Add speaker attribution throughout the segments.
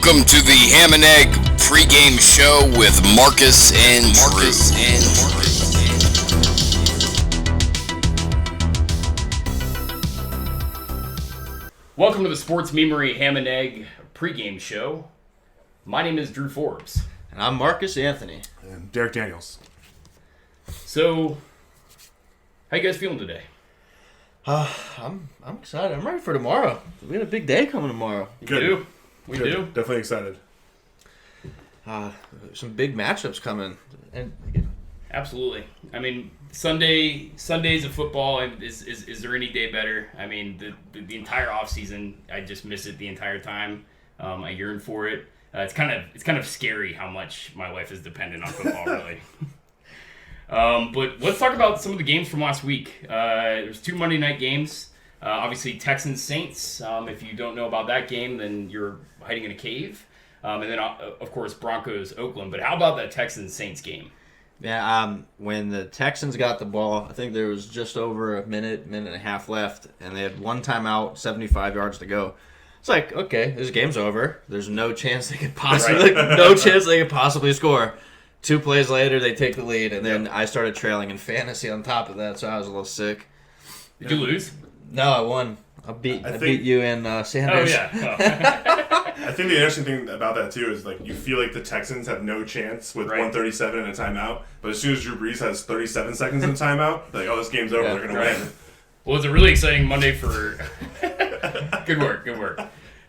Speaker 1: Welcome to the Ham and Egg pregame show with Marcus and Drew.
Speaker 2: Welcome to the Sports Memory Ham and Egg pregame show. My name is Drew Forbes.
Speaker 3: And I'm Marcus Anthony.
Speaker 4: And Derek Daniels.
Speaker 2: So, how you guys feeling today?
Speaker 3: I'm excited. I'm ready for tomorrow. We got a big day coming tomorrow.
Speaker 4: Good.
Speaker 2: We
Speaker 4: Good.
Speaker 2: do.
Speaker 4: Definitely excited.
Speaker 3: Some big matchups coming. And
Speaker 2: Absolutely. I mean, Sundays of football. Is there any day better? I mean, the entire offseason, I just miss it the entire time. I yearn for it. It's kind of scary how much my life is dependent on football, really. But let's talk about some of the games from last week. There's 2 Monday night games. Obviously, Texans-Saints. If you don't know about that game, then you're hiding in a cave. And then, of course, Broncos-Oakland. But how about that Texans-Saints game?
Speaker 3: yeah, when the Texans got the ball, I think there was just over a minute and a half left, and they had one timeout, 75 yards to go. It's like, okay, this game's over. There's no chance they could possibly score. 2 plays later, they take the lead, and then I started trailing in fantasy on top of that, so I was a little sick.
Speaker 2: Did you lose?
Speaker 3: No, I won. I beat you and Sanders.
Speaker 2: Oh, yeah.
Speaker 4: I think the interesting thing about that, too, is like you feel like the Texans have no chance with 1:37 in a timeout, but as soon as Drew Brees has 37 seconds in a timeout, they're like, oh, this game's over, they're going to win.
Speaker 2: Well, it's a really exciting Monday for... Good work. It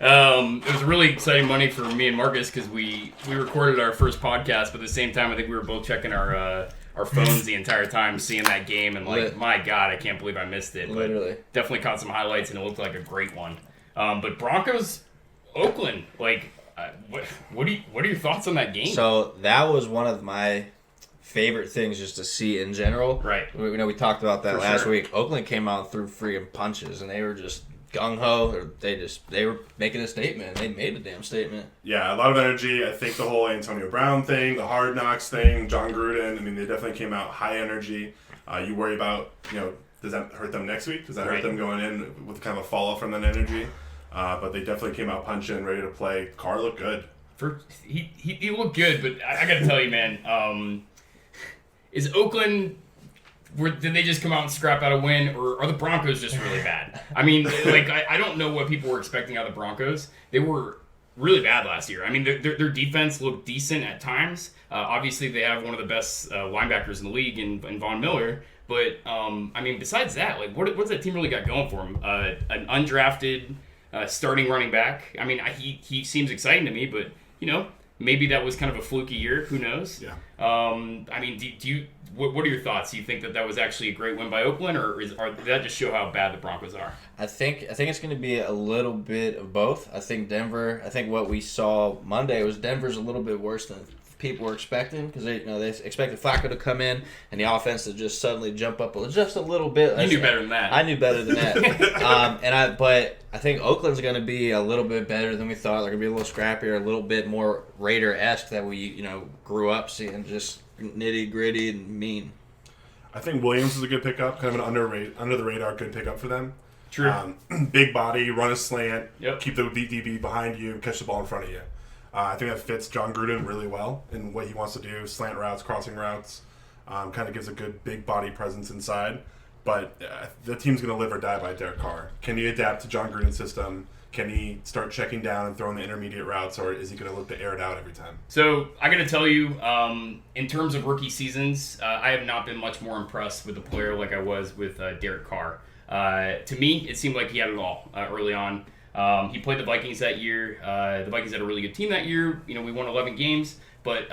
Speaker 2: was a really exciting Monday for me and Marcus because we recorded our first podcast, but at the same time, I think we were both checking our phones the entire time, seeing that game, and my God, I can't believe I missed it.
Speaker 3: Literally.
Speaker 2: But definitely caught some highlights, and it looked like a great one. But Broncos, Oakland, what are your thoughts on that game?
Speaker 3: So that was one of my favorite things just to see in general.
Speaker 2: Right.
Speaker 3: We talked about that last
Speaker 2: sure.
Speaker 3: week. Oakland came out and threw freaking punches, and they were just gung-ho. They were making a statement. They made a damn statement.
Speaker 4: Yeah, a lot of energy. I think the whole Antonio Brown thing, the Hard Knocks thing, John Gruden, I mean, they definitely came out high energy. You worry about, does that hurt them next week? Does that hurt them going in with kind of a fall off from that energy? But they definitely came out punching, ready to play. Carr looked good.
Speaker 2: He looked good, but I got to tell you, man, is Oakland... Did they just come out and scrap out a win, or are the Broncos just really bad? I mean, I don't know what people were expecting out of the Broncos. They were really bad last year. I mean, their defense looked decent at times. Obviously, they have one of the best linebackers in the league in Von Miller. But, I mean, besides that, what's that team really got going for them? An undrafted starting running back. I mean, he seems exciting to me, but, maybe that was kind of a fluky year. Who knows?
Speaker 4: Yeah.
Speaker 2: I mean, do you... What are your thoughts? Do you think that was actually a great win by Oakland, or did that just show how bad the Broncos are?
Speaker 3: I think it's going to be a little bit of both. I think what we saw Monday was Denver's a little bit worse than people were expecting because they expected Flacco to come in and the offense to just suddenly jump up just a little bit.
Speaker 2: You knew better than that.
Speaker 3: I knew better than that. But I think Oakland's going to be a little bit better than we thought. They're going to be a little scrappier, a little bit more Raider-esque that we grew up seeing, just nitty gritty and mean.
Speaker 4: I think Williams is a good pickup, kind of an under the radar good pickup for them.
Speaker 2: True.
Speaker 4: Big body, run a slant,
Speaker 2: Yep.
Speaker 4: Keep the DB behind you, catch the ball in front of you. I think that fits John Gruden really well in what he wants to do, slant routes, crossing routes. Kind of gives a good big body presence inside. But the team's going to live or die by Derek Carr. Can he adapt to John Gruden's system? Can he start checking down and throwing the intermediate routes, or is he going to look to air it out every time?
Speaker 2: So I got to tell you, in terms of rookie seasons, I have not been much more impressed with the player like I was with Derek Carr. To me, it seemed like he had it all early on. He played the Vikings that year. The Vikings had a really good team that year. We won 11 games, but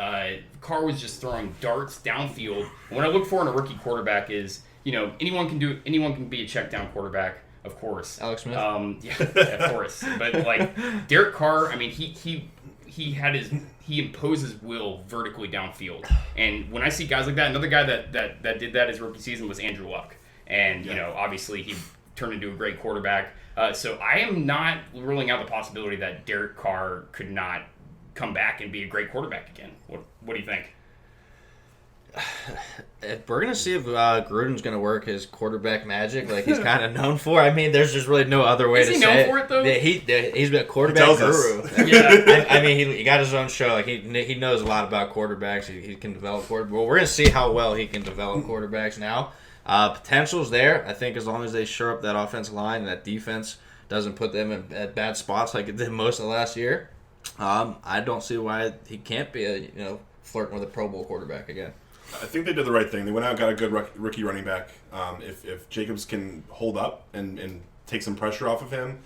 Speaker 2: Carr was just throwing darts downfield. What I look for in a rookie quarterback is, anyone can be a check down quarterback. Of course.
Speaker 3: Alex Smith?
Speaker 2: Yeah, of course. But, Derek Carr, I mean, he imposes will vertically downfield. And when I see guys like that, another guy that did that his rookie season was Andrew Luck. And, obviously he turned into a great quarterback. So I am not ruling out the possibility that Derek Carr could not come back and be a great quarterback again. What do you think?
Speaker 3: We're gonna see if Gruden's gonna work his quarterback magic like he's kind of known for. I mean, there's just really no other way
Speaker 2: Is
Speaker 3: to
Speaker 2: he
Speaker 3: say
Speaker 2: known
Speaker 3: it.
Speaker 2: for it, though?
Speaker 3: He's been a quarterback
Speaker 4: He tells us.
Speaker 3: guru.
Speaker 2: Yeah.
Speaker 3: I mean, he got his own show. Like he knows a lot about quarterbacks. He can develop quarterbacks. Well, we're gonna see how well he can develop quarterbacks now. Potential's there. I think as long as they shore up that offensive line and that defense doesn't put them at bad spots like it did most of last year, I don't see why he can't be flirting with a Pro Bowl quarterback again.
Speaker 4: I think they did the right thing. They went out and got a good rookie running back. If Jacobs can hold up and take some pressure off of him,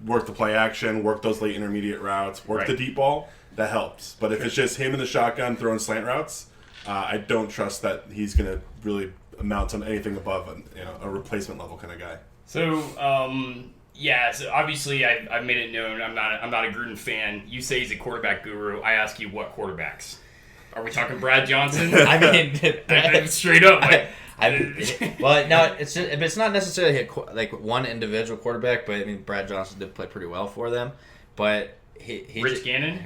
Speaker 4: work the play action, work those late intermediate routes, work the deep ball, that helps. But if it's just him in the shotgun throwing slant routes, I don't trust that he's going to really amount to anything above a replacement level kind of guy.
Speaker 2: So, so obviously I've made it known I'm not a Gruden fan. You say he's a quarterback guru. I ask you, what quarterbacks? Are we talking Brad Johnson?
Speaker 3: I mean,
Speaker 2: Straight up. Like,
Speaker 3: well, no, it's not necessarily one individual quarterback, but I mean, Brad Johnson did play pretty well for them. But he
Speaker 2: Rich Gannon?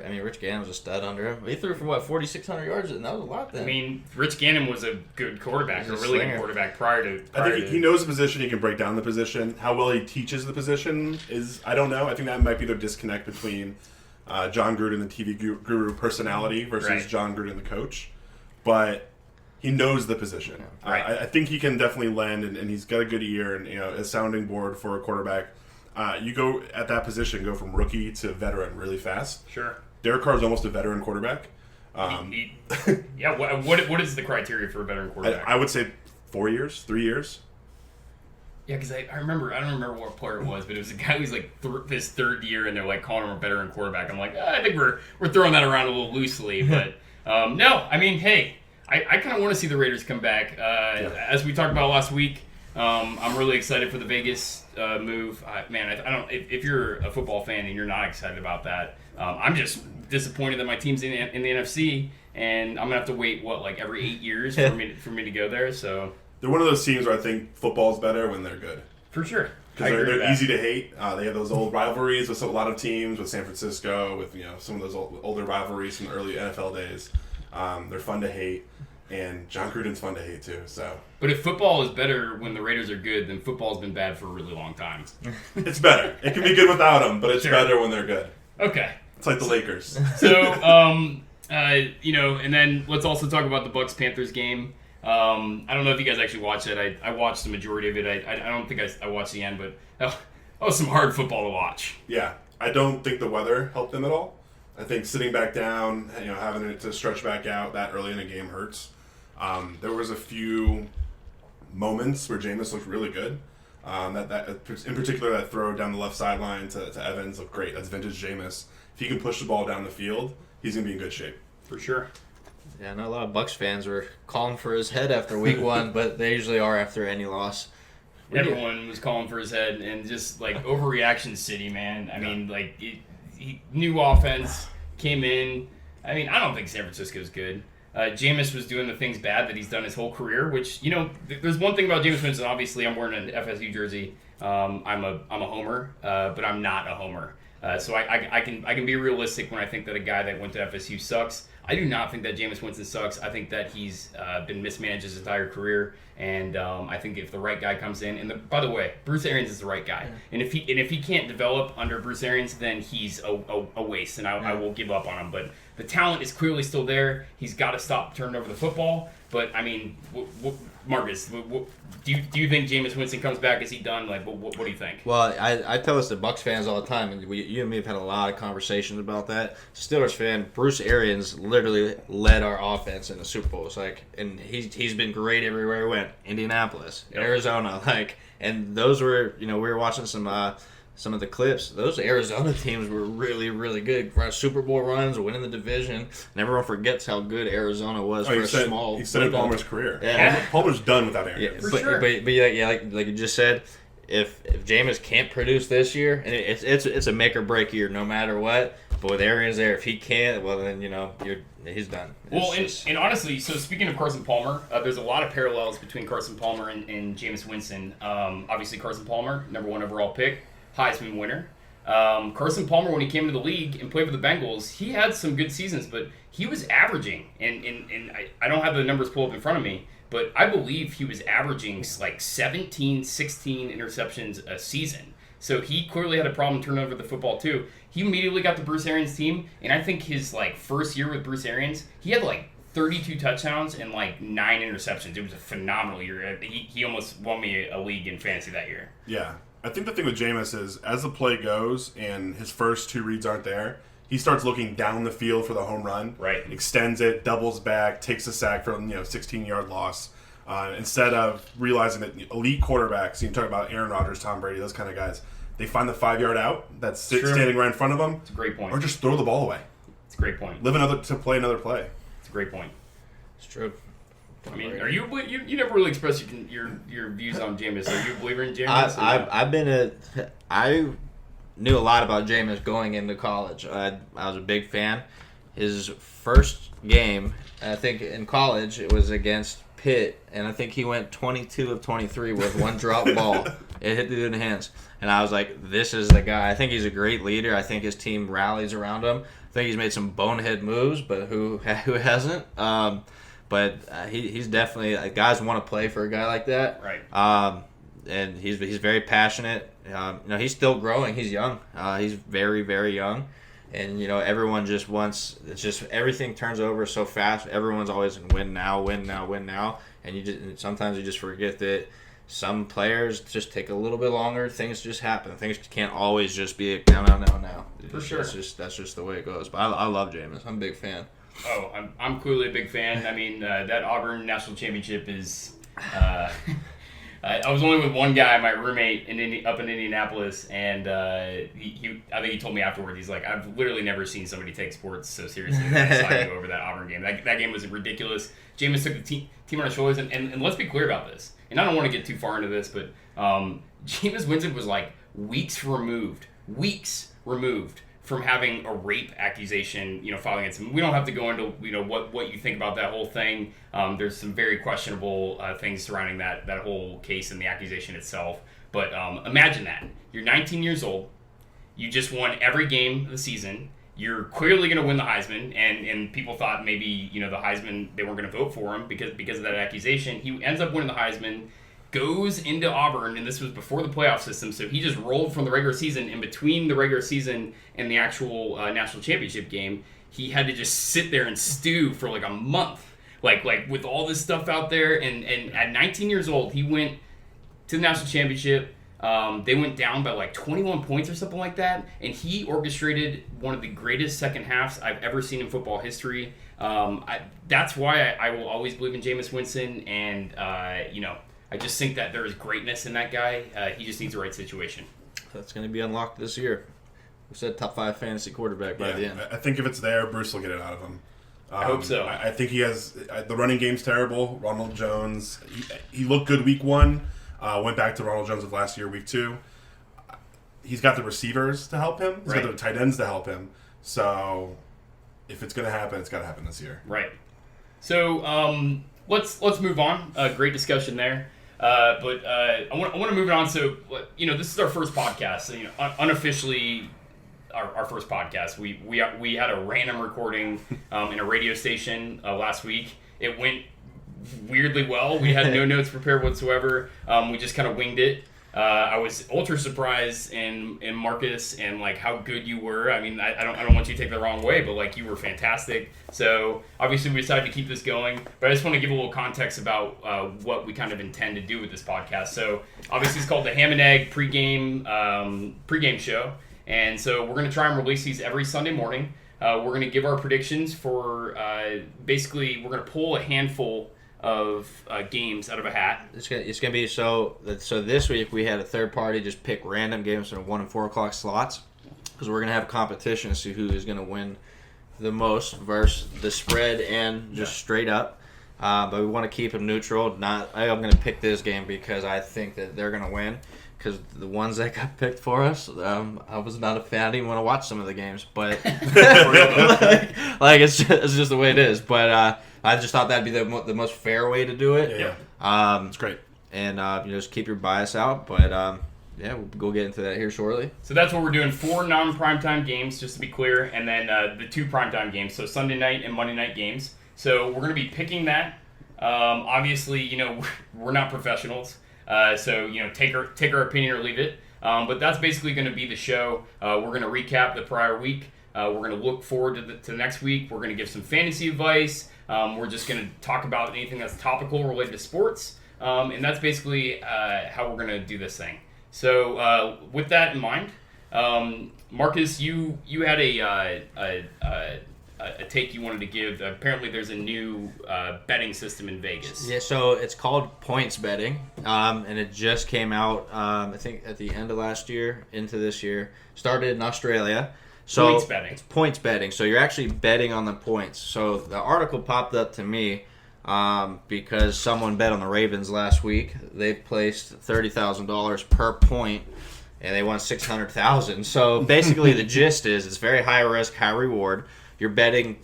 Speaker 3: I mean, Rich Gannon was a stud under him. He threw for 4,600 yards, and that was a lot. Then
Speaker 2: I mean, Rich Gannon was a good quarterback, a really good quarterback prior to.
Speaker 4: I think he knows the position. He can break down the position. How well he teaches the position I don't know. I think that might be the disconnect between John Gruden, the TV guru personality, versus John Gruden, the coach. But he knows the position.
Speaker 2: Right.
Speaker 4: I think he can definitely lend, and he's got a good ear and a sounding board for a quarterback. You go at that position, go from rookie to veteran really fast.
Speaker 2: Sure.
Speaker 4: Derek Carr's almost a veteran quarterback.
Speaker 2: What is the criteria for a veteran quarterback?
Speaker 4: I would say 4 years, 3 years.
Speaker 2: Yeah, because I don't remember what player it was, but it was a guy who's like his third year, and they're like calling him a veteran quarterback. I'm like, I think we're throwing that around a little loosely, but no, I mean, hey, I kind of want to see the Raiders come back. As we talked about last week, I'm really excited for the Vegas move. Man, I don't. If you're a football fan and you're not excited about that, I'm just disappointed that my team's in the NFC, and I'm gonna have to wait every 8 years for me to go there. So.
Speaker 4: They're one of those teams where I think football's better when they're good.
Speaker 2: For sure.
Speaker 4: Because they're easy to hate. They have those old rivalries with a lot of teams, with San Francisco, with some of those older rivalries from the early NFL days. They're fun to hate, and John Gruden's fun to hate too. So.
Speaker 2: But if football is better when the Raiders are good, then football's been bad for a really long time.
Speaker 4: It's better. It can be good without them, but it's better when they're good.
Speaker 2: Okay.
Speaker 4: It's like the Lakers.
Speaker 2: So, and then let's also talk about the Bucs-Panthers game. I don't know if you guys actually watched it. I watched the majority of it. I don't think I watched the end, but that was some hard football to watch.
Speaker 4: Yeah, I don't think the weather helped them at all. I think sitting back down, having it to stretch back out that early in a game hurts. There was a few moments where Jameis looked really good. That in particular, that throw down the left sideline to Evans looked great. That's vintage Jameis. If he can push the ball down the field, he's going to be in good shape.
Speaker 2: For sure.
Speaker 3: Yeah, I know a lot of Bucs fans were calling for his head after week one, but they usually are after any loss.
Speaker 2: Everyone was calling for his head, and just overreaction city, man. I mean, new offense came in. I mean, I don't think San Francisco's good. Jameis was doing the things bad that he's done his whole career, which, there's one thing about Jameis Winston. Obviously, I'm wearing an FSU jersey. I'm a homer, but I'm not a homer. So I can be realistic when I think that a guy that went to FSU sucks. I do not think that Jameis Winston sucks. I think that he's been mismanaged his entire career, and I think if the right guy comes in, and by the way, Bruce Arians is the right guy, and if he can't develop under Bruce Arians, then he's a waste, and I will give up on him. But the talent is clearly still there. He's got to stop turning over the football. But I mean, Marcus, do you think Jameis Winston comes back? Is he done? What do you think?
Speaker 3: Well, I tell this to Bucs fans all the time, and you and me have had a lot of conversations about that. Steelers fan, Bruce Arians literally led our offense in the Super Bowl. It's and he's been great everywhere he went. Indianapolis, Arizona, and those were, we were watching some of the clips. Those Arizona teams were really, really good. Super Bowl runs, winning the division, and everyone forgets how good Arizona was for a small.
Speaker 4: He said Palmer's career.
Speaker 3: Yeah.
Speaker 4: Palmer's done without Arians.
Speaker 3: Yeah,
Speaker 2: sure.
Speaker 3: But like you just said, if Jameis can't produce this year, and it's a make or break year no matter what. But with Arians there, if he can't, well then he's done.
Speaker 2: And honestly, so speaking of Carson Palmer, there's a lot of parallels between Carson Palmer and Jameis Winston. Obviously, Carson Palmer, number 1 overall pick, Heisman winner. Carson Palmer, when he came into the league and played for the Bengals, he had some good seasons, but he was averaging, and I don't have the numbers pulled up in front of me, but I believe he was averaging like 17, 16 interceptions a season. So he clearly had a problem turning over the football too. He immediately got the Bruce Arians team, and I think his like first year with Bruce Arians, he had like 32 touchdowns and like 9 interceptions. It was a phenomenal year. He almost won me a league in fantasy that year.
Speaker 4: Yeah. I think the thing with Jameis is, as the play goes and his first 2 reads aren't there, he starts looking down the field for the home run.
Speaker 2: Right.
Speaker 4: Extends it, doubles back, takes a sack for 16-yard loss. Instead of realizing that elite quarterbacks, you talk about Aaron Rodgers, Tom Brady, those kind of guys, they find the 5-yard out that's standing right in front of them.
Speaker 2: It's a great point.
Speaker 4: Or just throw the ball away.
Speaker 2: It's a great point.
Speaker 4: To play another play.
Speaker 2: It's a great point.
Speaker 3: It's true.
Speaker 2: I mean, are you never really expressed your views on Jameis? Are you a believer in Jameis?
Speaker 3: I knew a lot about Jameis going into college. I was a big fan. His first game, I think in college, it was against Pitt, and I think he went 22 of 23 with one drop ball. It hit the dude in the hands, and I was like, "This is the guy." I think he's a great leader. I think his team rallies around him. I think he's made some bonehead moves, but who hasn't? But he's definitely guys want to play for a guy like that,
Speaker 2: right?
Speaker 3: And he's very passionate. He's still growing. He's young. He's very, very young, and everyone just wants. It's just everything turns over so fast. Everyone's always win now, and sometimes you just forget that some players just take a little bit longer. Things just happen. Things can't always just be now.
Speaker 2: For sure,
Speaker 3: that's just the way it goes. But I love Jameis. I'm a big fan.
Speaker 2: Oh, I'm clearly a big fan. I mean, that Auburn national championship is. I was only with one guy, my roommate up in Indianapolis, and I think he told me afterward. He's like, I've literally never seen somebody take sports so seriously than I saw you over that Auburn game. That game was ridiculous. Jameis took the team on his shoulders, and let's be clear about this. And I don't want to get too far into this, but Jameis Winston was like weeks removed from having a rape accusation, filed against him. We don't have to go into, what you think about that whole thing. There's some very questionable things surrounding that whole case and the accusation itself. But imagine that. You're 19 years old. You just won every game of the season. You're clearly going to win the Heisman, and people thought maybe, the Heisman, they weren't going to vote for him because of that accusation. He ends up winning the Heisman, goes into Auburn, and this was before the playoff system, so he just rolled from the regular season. In between the regular season and the actual national championship game, he had to just sit there and stew for like a month, like with all this stuff out there. And at 19 years old, he went to the national championship. They went down by like 21 points or something like that, and he orchestrated one of the greatest second halves I've ever seen in football history. That's why I will always believe in Jameis Winston, and I just think that there is greatness in that guy. He just needs the right situation.
Speaker 3: That's going to be unlocked this year. We said top 5 fantasy quarterback by the end.
Speaker 4: I think if it's there, Bruce will get it out of him.
Speaker 2: I hope so.
Speaker 4: I think he has the running game's terrible. Ronald Jones, he looked good week 1. Went back to Ronald Jones of last year, week 2. He's got the receivers to help him. He's got the tight ends to help him. So if it's going to happen, it's got to happen this year.
Speaker 2: Right. So let's move on. Great discussion there. But I want to move it on. So this is our first podcast. So, unofficially, our first podcast. We had a random recording in a radio station last week. It went weirdly well. We had no notes prepared whatsoever. We just kind of winged it. I was ultra surprised in Marcus and like how good you were. I mean, I don't want you to take the wrong way, but like you were fantastic. So obviously we decided to keep this going, but I just want to give a little context about what we kind of intend to do with this podcast. So obviously it's called the Ham and Egg pregame show, and so we're going to try and release these every Sunday morning. We're going to give our predictions for basically we're going to pull a handful of games out of a hat.
Speaker 3: It's gonna be so this week we had a third party just pick random games from 1 and 4 o'clock slots because we're gonna have a competition to see who is gonna win the most versus the spread and just straight up. But we want to keep them neutral. I'm gonna pick this game because I think that they're gonna win. Because the ones that got picked for us, I was not a fan. I didn't want to watch some of the games, but it's just the way it is. But I just thought that'd be the most fair way to do it.
Speaker 4: Yeah. It's great.
Speaker 3: And just keep your bias out. But yeah, we'll get into that here shortly.
Speaker 2: So that's what we're doing. 4 non-primetime games, just to be clear, and then the 2 primetime games. So Sunday night and Monday night games. So we're going to be picking that. Obviously, we're not professionals. So, take our opinion or leave it. But that's basically going to be the show. We're going to recap the prior week. We're going to look forward to the next week. We're going to give some fantasy advice. We're just going to talk about anything that's topical related to sports. And that's basically how we're going to do this thing. So with that in mind, Marcus, you had a take you wanted to give. Apparently there's a new betting system in Vegas.
Speaker 3: Yeah, so it's called points betting, and it just came out, I think, at the end of last year into this year. Started in Australia. So
Speaker 2: Points betting.
Speaker 3: It's points betting. So you're actually betting on the points. So the article popped up to me because someone bet on the Ravens last week. They placed $30,000 per point, and they won $600,000. So basically the gist is it's very high risk, high reward. You're betting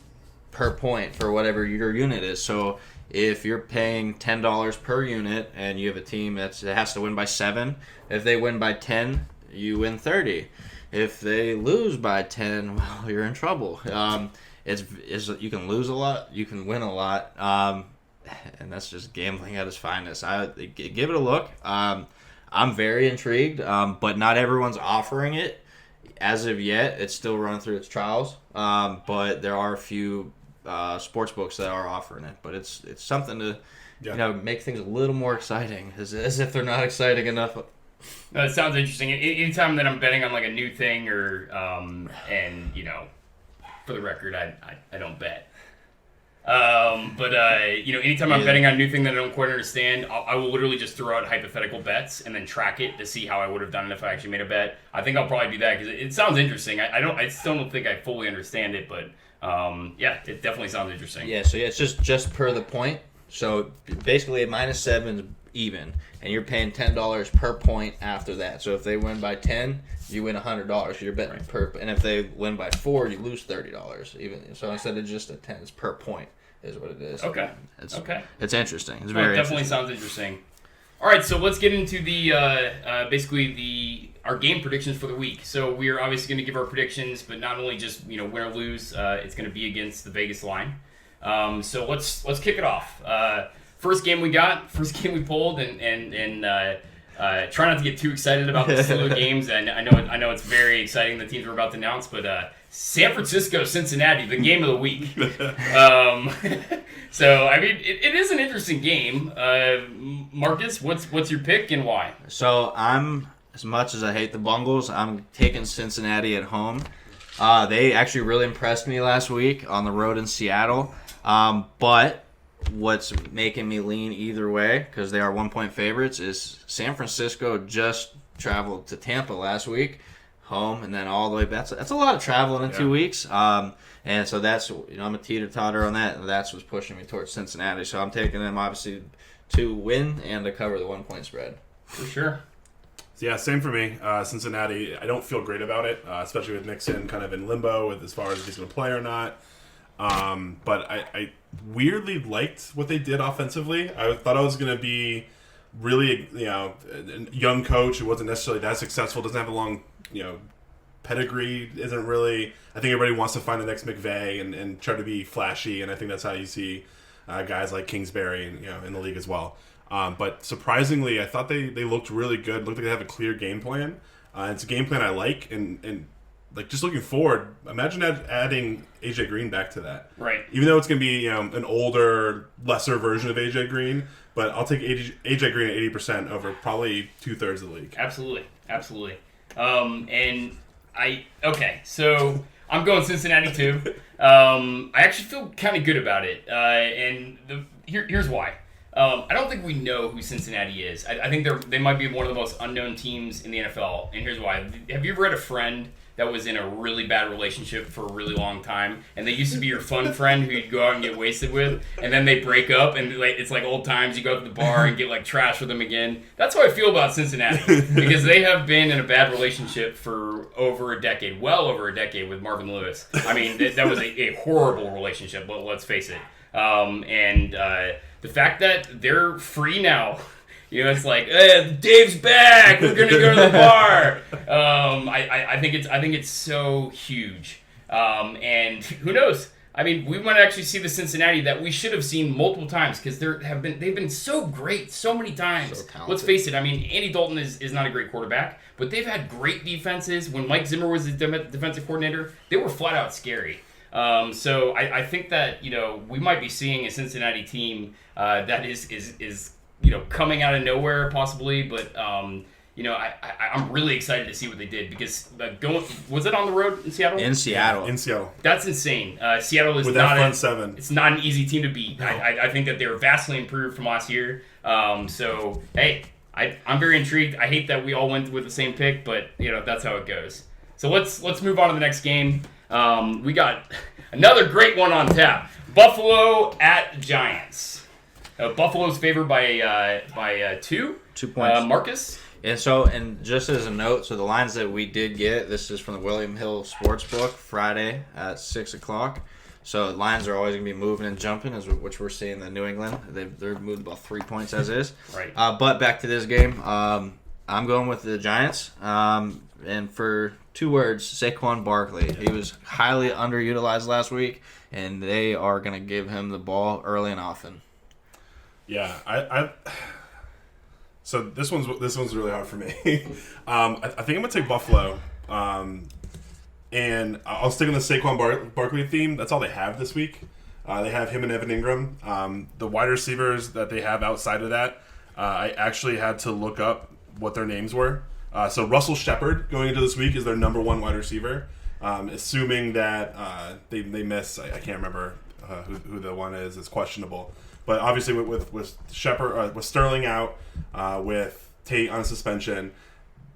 Speaker 3: per point for whatever your unit is. So if you're paying $10 per unit and you have a team that has to win by 7, if they win by 10, you win 30. If they lose by 10, well, you're in trouble. You can lose a lot, you can win a lot, and that's just gambling at its finest. Give it a look. I'm very intrigued, but not everyone's offering it. As of yet, it's still running through its trials, but there are a few sports books that are offering it. But it's something to make things a little more exciting, as if they're not exciting enough.
Speaker 2: It sounds interesting. Anytime that I'm betting on like a new thing or and for the record, I don't bet. But anytime I'm betting on a new thing that I don't quite understand, I will literally just throw out hypothetical bets and then track it to see how I would have done it if I actually made a bet. I think I'll probably do that because it sounds interesting. I still don't think I fully understand it, but it definitely sounds interesting.
Speaker 3: Yeah, so it's just per the point. So basically, a -7 is even, and you're paying $10 per point after that. So if they win by 10, you win $100. You're betting per, and if they win by 4, you lose $30. Even so, instead of just a 10, it's per point, is what it is.
Speaker 2: Okay.
Speaker 3: It's interesting. It's
Speaker 2: Well,
Speaker 3: very
Speaker 2: it definitely sounds interesting. All right, so let's get into the our game predictions for the week. So we are obviously going to give our predictions, but not only just win or lose. It's going to be against the Vegas line. So let's kick it off. First game we pulled, and try not to get too excited about the slew of games. And I know it's very exciting, the teams we're about to announce, but San Francisco, Cincinnati, the game of the week. So I mean, it is an interesting game. Marcus, what's your pick and why?
Speaker 3: So as much as I hate the Bungles, I'm taking Cincinnati at home. They actually really impressed me last week on the road in Seattle. But what's making me lean either way, because they are 1-point favorites, is San Francisco just traveled to Tampa last week, home, and then all the way back. That's a lot of traveling in 2 weeks. And so that's, I'm a teeter-totter on that, and that's what's pushing me towards Cincinnati. So I'm taking them, obviously, to win and to cover the 1-point spread.
Speaker 2: For sure.
Speaker 4: Yeah, same for me. Cincinnati, I don't feel great about it, especially with Mixon kind of in limbo as far as if he's going to play or not. But I weirdly liked what they did offensively. I thought I was going to be really, a young coach who wasn't necessarily that successful, doesn't have a long, pedigree, isn't really. I think everybody wants to find the next McVay and try to be flashy, and I think that's how you see guys like Kingsbury in the league as well. But surprisingly, I thought they looked really good. Looked like they have a clear game plan. It's a game plan I like, and like just looking forward, imagine adding AJ Green back to that.
Speaker 2: Right.
Speaker 4: Even though it's going to be an older, lesser version of AJ Green, but I'll take AJ Green at 80% over probably 2/3 of the league.
Speaker 2: Absolutely. So I'm going Cincinnati too. I actually feel kind of good about it, and here's why. I don't think we know who Cincinnati is. I think they might be one of the most unknown teams in the NFL, and here's why. Have you ever had a friend that was in a really bad relationship for a really long time, and they used to be your fun friend who you'd go out and get wasted with, and then they break up, and it's like old times, you go to the bar and get like trash with them again? That's how I feel about Cincinnati, because they have been in a bad relationship for over a decade, well over a decade with Marvin Lewis. I mean, that was a horrible relationship, let's face it. And the fact that they're free now You know, it's like, Dave's back. We're gonna go to the bar. I think it's so huge. And who knows? I mean, we might actually see the Cincinnati that we should have seen multiple times because they've been so great so many times.
Speaker 3: So
Speaker 2: Let's face it. I mean, Andy Dalton is not a great quarterback, but they've had great defenses. When Mike Zimmer was the defensive coordinator, they were flat out scary. So I think that, you know, we might be seeing a Cincinnati team that is you know, coming out of nowhere possibly, but you know, I'm really excited to see what they did because was it on the road in Seattle?
Speaker 3: In Seattle.
Speaker 4: In Seattle.
Speaker 2: That's insane. Seattle is
Speaker 4: With
Speaker 2: not
Speaker 4: that front seven.
Speaker 2: It's not an easy team to beat.
Speaker 4: No.
Speaker 2: I think that they were vastly improved from last year. So hey, I'm very intrigued. I hate that we all went with the same pick, but you know, that's how it goes. So let's move on to the next game. We got another great one on tap. Buffalo at Giants. Buffalo's favored by 2.
Speaker 3: 2 points.
Speaker 2: Marcus?
Speaker 3: And just as a note, so the lines that we did get, this is from the William Hill Sportsbook, Friday at 6 o'clock. So lines are always going to be moving and jumping, which we're seeing in New England. They're moved about 3 points as is.
Speaker 2: Right.
Speaker 3: But back to this game, I'm going with the Giants. And for 2 words, Saquon Barkley. He was highly underutilized last week, and they are going to give him the ball early and often.
Speaker 4: Yeah, so this one's really hard for me. I think I'm gonna take Buffalo, and I'll stick on the Saquon Barkley theme. That's all they have this week. They have him and Evan Ingram. The wide receivers that they have outside of that, I actually had to look up what their names were. So Russell Shepard going into this week is their number 1 wide receiver. Assuming that they miss, I can't remember who the one is. It's questionable. But obviously with Shepard, with Sterling out, with Tate on suspension,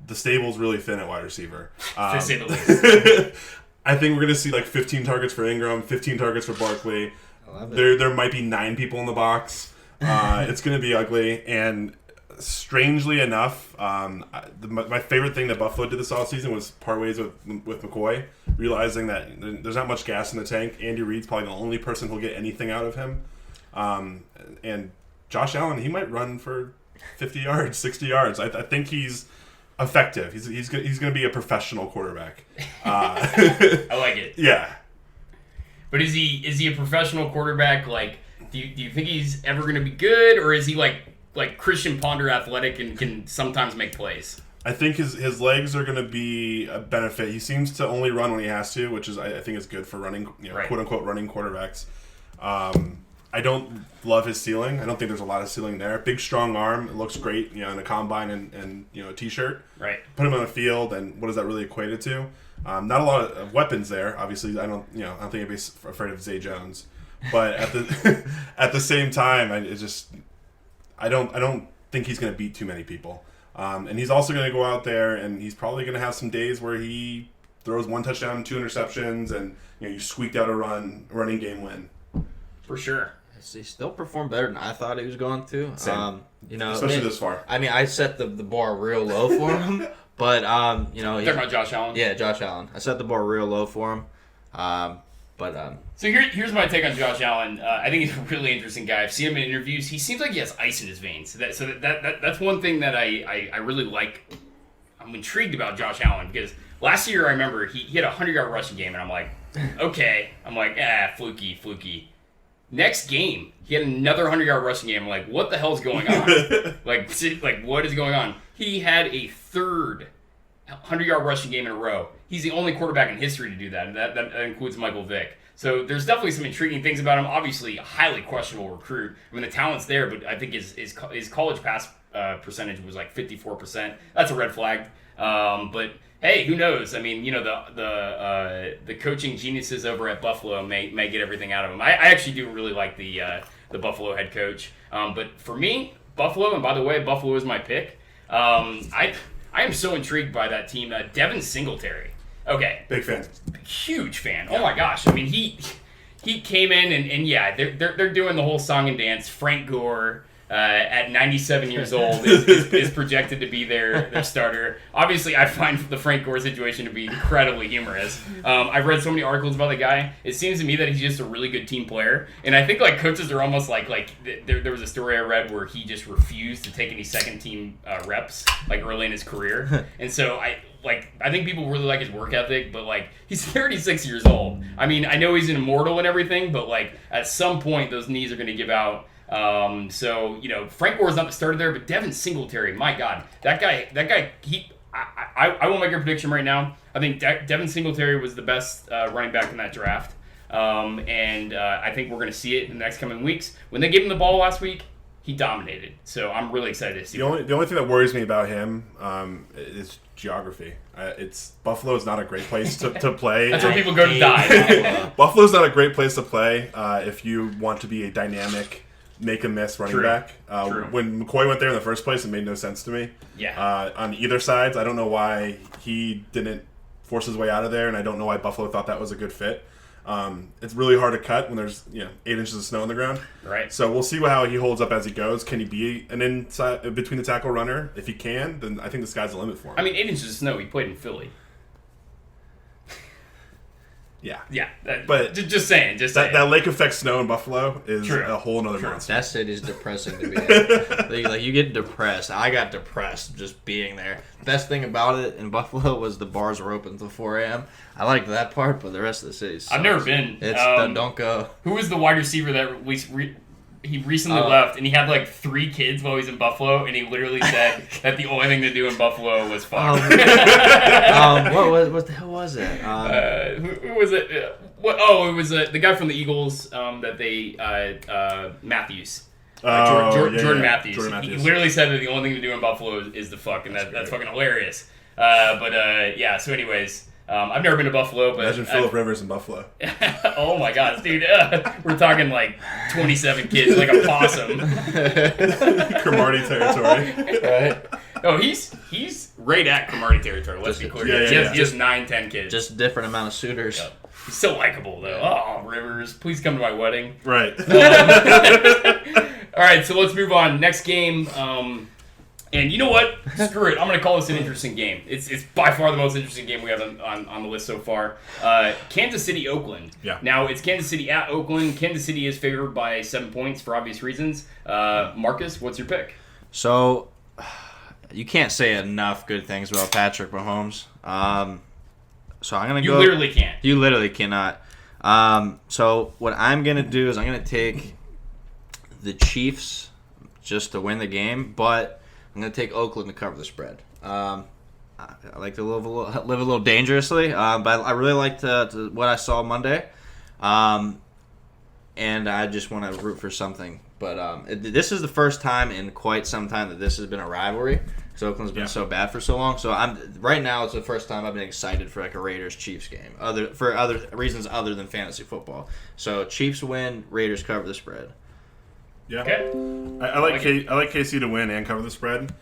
Speaker 4: the stable's really thin at wide receiver.
Speaker 2: To say the least.
Speaker 4: I think we're going to see like 15 targets for Ingram, 15 targets for Barkley. There might be 9 people in the box. It's going to be ugly. And strangely enough, my favorite thing that Buffalo did this offseason was part ways with McCoy, realizing that there's not much gas in the tank. Andy Reid's probably the only person who'll get anything out of him. And Josh Allen, he might run for 50 yards, 60 yards. I think he's effective. He's going to be a professional quarterback.
Speaker 2: I like it.
Speaker 4: Yeah.
Speaker 2: But is he a professional quarterback? Like, do you think he's ever going to be good, or is he like Christian Ponder athletic and can sometimes make plays?
Speaker 4: I think his legs are going to be a benefit. He seems to only run when he has to, which is I think is good for running,
Speaker 2: right.
Speaker 4: quote unquote running quarterbacks. I don't love his ceiling. I don't think there's a lot of ceiling there. Big strong arm, it looks great, in a combine and a t-shirt.
Speaker 2: Right.
Speaker 4: Put him on the field, and what does that really equate it to? Not a lot of weapons there. Obviously, I don't think I'd be afraid of Zay Jones, but at the at the same time, I don't think he's going to beat too many people. And he's also going to go out there, and he's probably going to have some days where he throws 1 touchdown, 2 interceptions, and you squeaked out a running game win.
Speaker 2: For sure.
Speaker 3: He still performed better than I thought he was going to.
Speaker 4: Especially this far.
Speaker 3: I mean, I set the bar real low for him, but
Speaker 2: Talking about Josh Allen.
Speaker 3: Yeah, Josh Allen. I set the bar real low for him, So
Speaker 2: here's my take on Josh Allen. I think he's a really interesting guy. I've seen him in interviews. He seems like he has ice in his veins. That's one thing that I really like. I'm intrigued about Josh Allen because last year I remember he had a 100-yard rushing game, and I'm like, okay. I'm like, fluky. Next game, he had another 100-yard rushing game. I'm like, what the hell's going on? like, what is going on? He had a third 100-yard rushing game in a row. He's the only quarterback in history to do that, and that includes Michael Vick. So there's definitely some intriguing things about him. Obviously, a highly questionable recruit. I mean, the talent's there, but I think his college pass percentage was like 54%. That's a red flag. But hey, who knows? I mean, the coaching geniuses over at Buffalo may get everything out of him. I actually do really like the Buffalo head coach. But for me, Buffalo, and by the way, Buffalo is my pick. I am so intrigued by that team. Devin Singletary. Okay.
Speaker 4: Big fan.
Speaker 2: Huge fan. Oh my gosh. I mean, he came in and yeah, they're doing the whole song and dance. Frank Gore. at 97 years old is projected to be their starter. Obviously, I find the Frank Gore situation to be incredibly humorous. I've read so many articles about the guy. It seems to me that he's just a really good team player, and I think like coaches are almost like there was a story I read where he just refused to take any second team reps like early in his career, and so I think people really like his work ethic, but like he's 36 years old. I mean, I know he's an immortal and everything, but like at some point those knees are going to give out. So Frank Gore's not the starter there, but Devin Singletary, my God, that guy, I won't make a prediction right now. I think Devin Singletary was the best running back in that draft, and I think we're going to see it in the next coming weeks. When they gave him the ball last week, he dominated. So I'm really excited to see.
Speaker 4: The only thing that worries me about him is geography. Buffalo is not a great place to play.
Speaker 2: That's where people go to die.
Speaker 4: Buffalo's not a great place to play if you want to be a dynamic, make a miss running back.
Speaker 2: True.
Speaker 4: When McCoy went there in the first place, it made no sense to me.
Speaker 2: Yeah.
Speaker 4: On either sides, I don't know why he didn't force his way out of there, and I don't know why Buffalo thought that was a good fit. It's really hard to cut when there's 8 inches of snow on the ground.
Speaker 2: Right.
Speaker 4: So we'll see how he holds up as he goes. Can he be an inside between the tackle runner? If he can, then I think the sky's the limit for him.
Speaker 2: I mean, 8 inches of snow. He played in Philly.
Speaker 4: Yeah.
Speaker 2: Yeah.
Speaker 4: But
Speaker 2: just saying.
Speaker 4: That lake effect snow in Buffalo is
Speaker 2: True.
Speaker 4: a whole nother monster.
Speaker 3: That city's depressing to be in. Like, you get depressed. I got depressed just being there. Best thing about it in Buffalo was the bars were open until 4 a.m. I liked that part, but the rest of the city sucks.
Speaker 2: I've never been.
Speaker 3: Don't go.
Speaker 2: Who was the wide receiver that he recently left, and he had like 3 kids while he was in Buffalo, and he literally said that the only thing to do in Buffalo was fuck.
Speaker 3: What the hell was it?
Speaker 2: Who was it? It was the guy from the Eagles that they Matthews. Jordan Matthews.
Speaker 4: Jordan Matthews.
Speaker 2: He literally said that the only thing to do in Buffalo is the fuck, and that's fucking hilarious. Yeah. So, anyways. I've never been to Buffalo, but
Speaker 4: Imagine Phillip Rivers in Buffalo.
Speaker 2: Oh my God, dude! We're talking like 27 kids, like a possum.
Speaker 4: Cromartie territory,
Speaker 3: Right?
Speaker 2: Oh, he's right at Cromartie territory. Let's be clear.
Speaker 4: Yeah.
Speaker 2: He has 9-10 kids.
Speaker 3: Just different amount of suitors.
Speaker 2: Yep. He's so likable though. Oh, Rivers, please come to my wedding.
Speaker 4: right?
Speaker 2: All right, so let's move on. Next game. And you know what? Screw it. I'm going to call this an interesting game. It's by far the most interesting game we have on the list so far. Kansas City, Oakland.
Speaker 4: Yeah.
Speaker 2: Now, it's Kansas City at Oakland. Kansas City is favored by 7 points for obvious reasons. Marcus, what's your pick?
Speaker 3: So, you can't say enough good things about Patrick Mahomes. So I'm going to go...
Speaker 2: You literally can't.
Speaker 3: You literally cannot. So what I'm going to do is I'm going to take the Chiefs just to win the game, but I'm going to take Oakland to cover the spread. I like to live a little dangerously, but I really liked what I saw Monday, and I just want to root for something. But this is the first time in quite some time that this has been a rivalry. So Oakland's been so bad for so long. So right now it's the first time I've been excited for like a Raiders-Chiefs game, for other reasons other than fantasy football. So Chiefs win, Raiders cover the spread.
Speaker 4: Yeah.
Speaker 2: Okay.
Speaker 4: I like KC to win and cover the spread.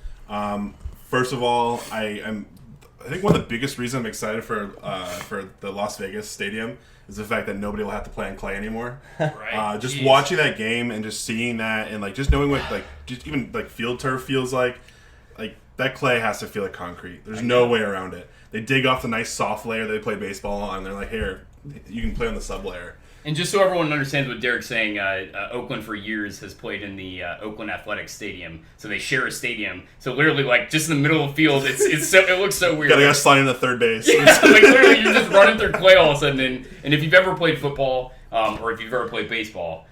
Speaker 4: First of all, I think one of the biggest reasons I'm excited for the Las Vegas stadium is the fact that nobody will have to play in clay anymore.
Speaker 2: Right.
Speaker 4: Just watching that game and just seeing that and like just knowing what like just even like field turf feels like that clay has to feel like concrete. There's no way around it. They dig off the nice soft layer that they play baseball on. They're like, here, you can play on the sub layer.
Speaker 2: And just so everyone understands what Derek's saying, Oakland for years has played in the Oakland Athletic Stadium, so they share a stadium. So literally, like just in the middle of the field, it looks so weird.
Speaker 4: Gotta go slide into third base.
Speaker 2: Yeah, like literally, you're just running through clay all of a sudden. And if you've ever played football or if you've ever played baseball,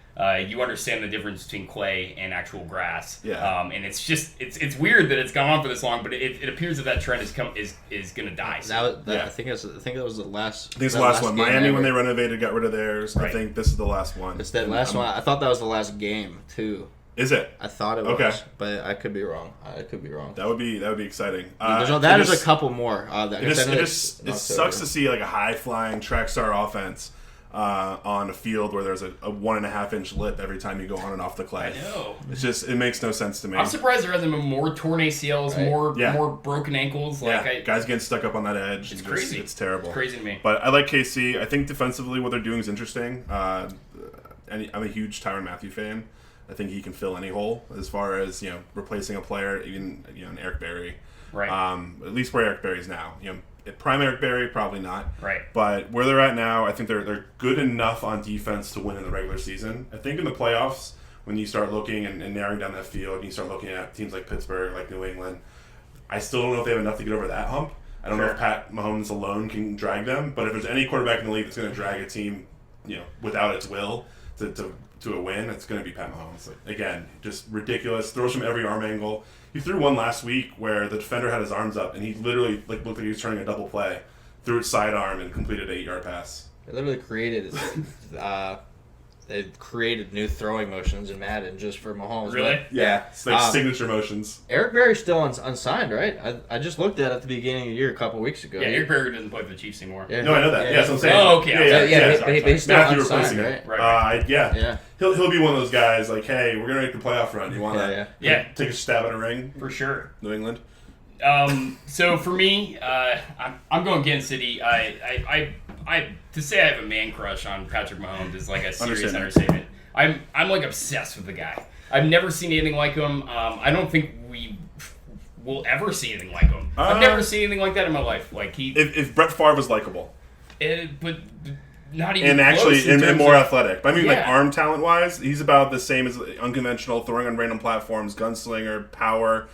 Speaker 2: you understand the difference between clay and actual grass.
Speaker 4: Yeah.
Speaker 2: And it's just it's weird that it's gone on for this long, but it appears that trend is going to die. So.
Speaker 3: I think that was the last.
Speaker 4: I think it's the last one.
Speaker 3: game
Speaker 4: Miami,
Speaker 3: ever.
Speaker 4: when they renovated, got rid of theirs.
Speaker 2: Right.
Speaker 4: I think this is the last one.
Speaker 3: It's that last one. I thought that was the last game too.
Speaker 4: Is it?
Speaker 3: I thought it was,
Speaker 4: Okay.
Speaker 3: but I could be wrong.
Speaker 4: That would be exciting.
Speaker 3: There's a couple more.
Speaker 4: It sucks to see like a high flying track star offense on a field where there's a 1.5 inch lip every time you go on and off the clay.
Speaker 2: I know.
Speaker 4: It makes no sense to me.
Speaker 2: I'm surprised there hasn't been more torn ACLs,
Speaker 3: Right.
Speaker 2: more broken ankles.
Speaker 4: Guys getting stuck up on that edge.
Speaker 2: It's crazy.
Speaker 4: It's terrible.
Speaker 2: It's crazy to me.
Speaker 4: But I like KC. I think defensively what they're doing is interesting. I'm a huge Tyrann Mathieu fan. I think he can fill any hole as far as replacing a player, even an Eric Berry.
Speaker 2: Right.
Speaker 4: At least where Eric Berry is now. Prime Eric Berry, probably not.
Speaker 2: Right.
Speaker 4: But where they're at now, I think they're good enough on defense to win in the regular season. I think in the playoffs, when you start looking and narrowing down that field, and you start looking at teams like Pittsburgh, like New England, I still don't know if they have enough to get over that hump. I don't know if Pat Mahomes alone can drag them, but if there's any quarterback in the league that's going to drag a team, without its will to a win, it's going to be Pat Mahomes. Again, just ridiculous. Throws from every arm angle. He threw one last week where the defender had his arms up, and he literally looked like he was turning a double play, threw it sidearm, and completed an 8-yard pass.
Speaker 3: They literally created they've created new throwing motions in Madden just for Mahomes.
Speaker 2: Really?
Speaker 3: Right? Yeah.
Speaker 4: It's like signature motions.
Speaker 3: Eric Berry's still unsigned, right? I just looked at it at the beginning of the year a couple weeks ago.
Speaker 2: Yeah, Eric Berry doesn't play for the Chiefs anymore.
Speaker 3: Yeah.
Speaker 4: No, I know that. Yeah, that's what I'm saying.
Speaker 2: Oh, okay.
Speaker 3: But he's still
Speaker 4: Matthew
Speaker 3: unsigned,
Speaker 4: replacing
Speaker 3: right?
Speaker 4: it.
Speaker 2: Right.
Speaker 4: Yeah. He'll be one of those guys like, hey, we're gonna make the playoff run. You want to take a stab at a ring?
Speaker 2: For sure.
Speaker 4: New England.
Speaker 2: So for me, I'm going Kansas City. I to say I have a man crush on Patrick Mahomes is like a serious understatement. I'm like obsessed with the guy. I've never seen anything like him. I don't think we will ever see anything like him. I've never seen anything like that in my life. Like
Speaker 4: if Brett Favre was likable,
Speaker 2: but not even
Speaker 4: and actually
Speaker 2: close
Speaker 4: and more athletic. But I mean, like
Speaker 2: Yeah.
Speaker 4: arm talent wise, he's about the same as unconventional, throwing on random platforms, gunslinger, power,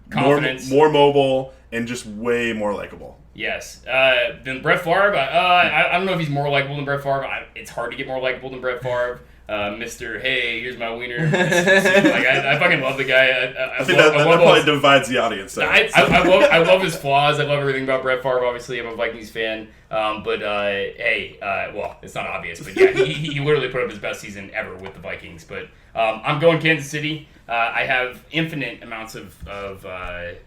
Speaker 2: Confidence.
Speaker 4: more mobile, and just way more likable.
Speaker 2: Yes. Then Brett Favre. I don't know if he's more likable than Brett Favre. It's hard to get more likable than Brett Favre. Mr. Hey, here's my wiener. I fucking love the guy.
Speaker 4: I think that probably divides the audience. So.
Speaker 2: I love his flaws. I love everything about Brett Favre. Obviously, I'm a Vikings fan. Well, it's not obvious, but yeah, he literally put up his best season ever with the Vikings. But I'm going Kansas City. I have infinite amounts of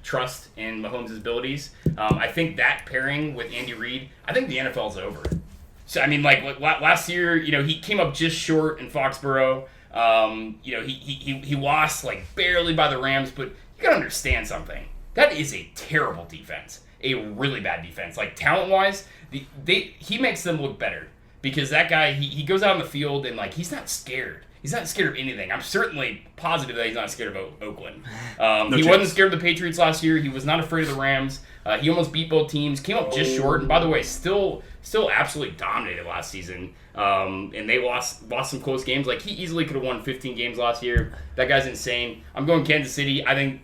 Speaker 2: trust in Mahomes' abilities. I think that pairing with Andy Reid, I think the NFL's over. So, I mean, like last year, he came up just short in Foxborough. He lost like barely by the Rams, but you gotta understand something. That is a terrible defense, a really bad defense. Like talent-wise, he makes them look better because that guy he goes out on the field and like he's not scared. He's not scared of anything. I'm certainly positive that he's not scared of Oakland. He wasn't scared of the Patriots last year. He was not afraid of the Rams. He almost beat both teams. Came up just short. And by the way, still absolutely dominated last season. And they lost some close games. Like he easily could have won 15 games last year. That guy's insane. I'm going Kansas City. I think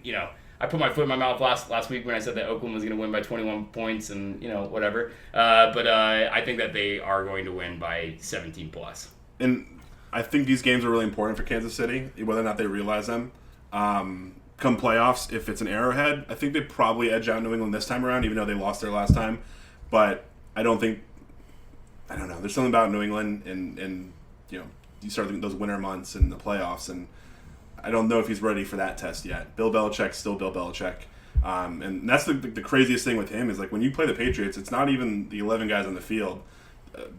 Speaker 2: I put my foot in my mouth last week when I said that Oakland was going to win by 21 points and whatever. But I think that they are going to win by 17 plus.
Speaker 4: And I think these games are really important for Kansas City, whether or not they realize them. Come playoffs, if it's an Arrowhead, I think they probably edge out New England this time around, even though they lost their last time. But I don't know. There's something about New England and you start thinking those winter months and the playoffs, and I don't know if he's ready for that test yet. Bill Belichick's still Bill Belichick. And that's the craziest thing with him is like when you play the Patriots, it's not even the 11 guys on the field.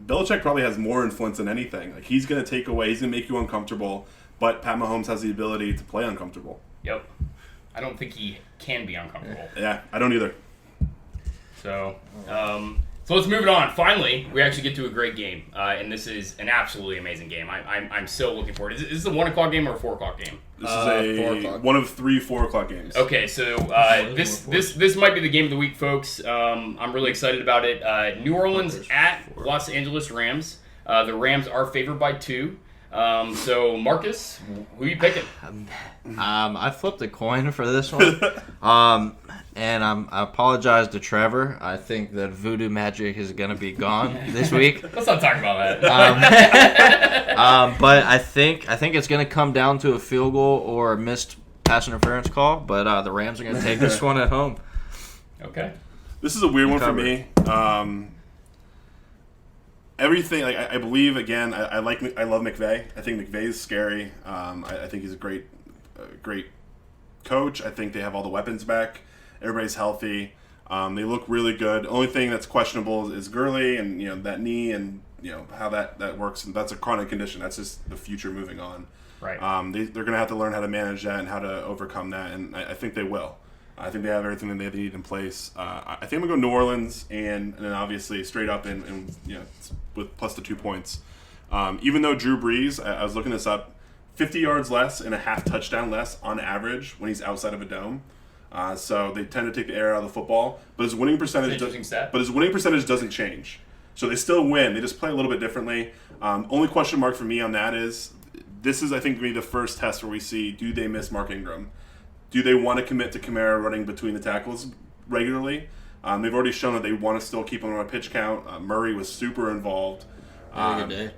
Speaker 4: Belichick probably has more influence than anything. Like he's going to take away, he's going to make you uncomfortable, but Pat Mahomes has the ability to play uncomfortable.
Speaker 2: Yep. I don't think he can be uncomfortable.
Speaker 4: Yeah, I don't either.
Speaker 2: So let's move it on. Finally, we actually get to a great game, and this is an absolutely amazing game. I'm so looking forward. Is this a 1 o'clock game or a 4 o'clock game?
Speaker 4: This is one of 3 4 o'clock games.
Speaker 2: Okay, so this might be the game of the week, folks. I'm really excited about it. New Orleans at Los Angeles Rams. The Rams are favored by 2. So Marcus, who are you picking?
Speaker 3: I flipped a coin for this one. And I apologize to Trevor. I think that voodoo magic is going to be gone this week.
Speaker 2: Let's not talk about that.
Speaker 3: But I think it's going to come down to a field goal or a missed pass interference call. But the Rams are going to take this one at home.
Speaker 2: Okay.
Speaker 4: This is a weird one for me. Everything I believe again. I love McVay. I think McVay is scary. I think he's a great coach. I think they have all the weapons back. Everybody's healthy. They look really good. The only thing that's questionable is Gurley and that knee and how that works. And that's a chronic condition. That's just the future moving on.
Speaker 2: Right.
Speaker 4: They're going to have to learn how to manage that and how to overcome that. And I think they will. I think they have everything that they need in place. I think I'm going to go New Orleans and then obviously straight up and with plus the 2 points. Even though Drew Brees, I was looking this up, 50 yards less and a half touchdown less on average when he's outside of a dome. So they tend to take the air out of the football, but his winning percentage doesn't change. So they still win. They just play a little bit differently. Only question mark for me on that is, this is, I think, going to be the first test where we see, do they miss Mark Ingram? Do they want to commit to Kamara running between the tackles regularly? They've already shown that they want to still keep him on a pitch count. Murray was super involved.
Speaker 3: Good day.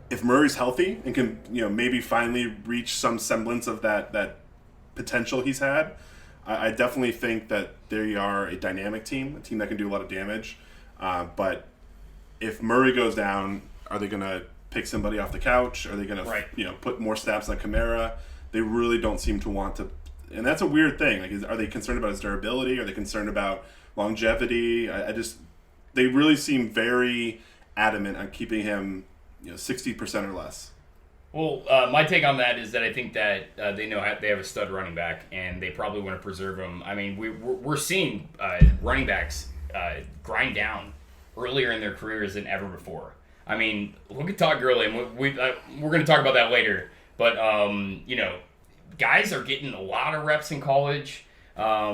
Speaker 4: If Murray's healthy and can, maybe finally reach some semblance of that potential he's had, I definitely think that they are a dynamic team, a team that can do a lot of damage. But if Murray goes down, are they going to pick somebody off the couch? Are they going to, put more snaps on Kamara? They really don't seem to want to, and that's a weird thing. Like, are they concerned about his durability? Are they concerned about longevity? They really seem very adamant on keeping him, 60% or less.
Speaker 2: Well, my take on that is that I think that they know they have a stud running back, and they probably want to preserve him. I mean, we're seeing running backs grind down earlier in their careers than ever before. I mean, look at Todd Gurley, and we're going to talk about that later. But guys are getting a lot of reps in college. I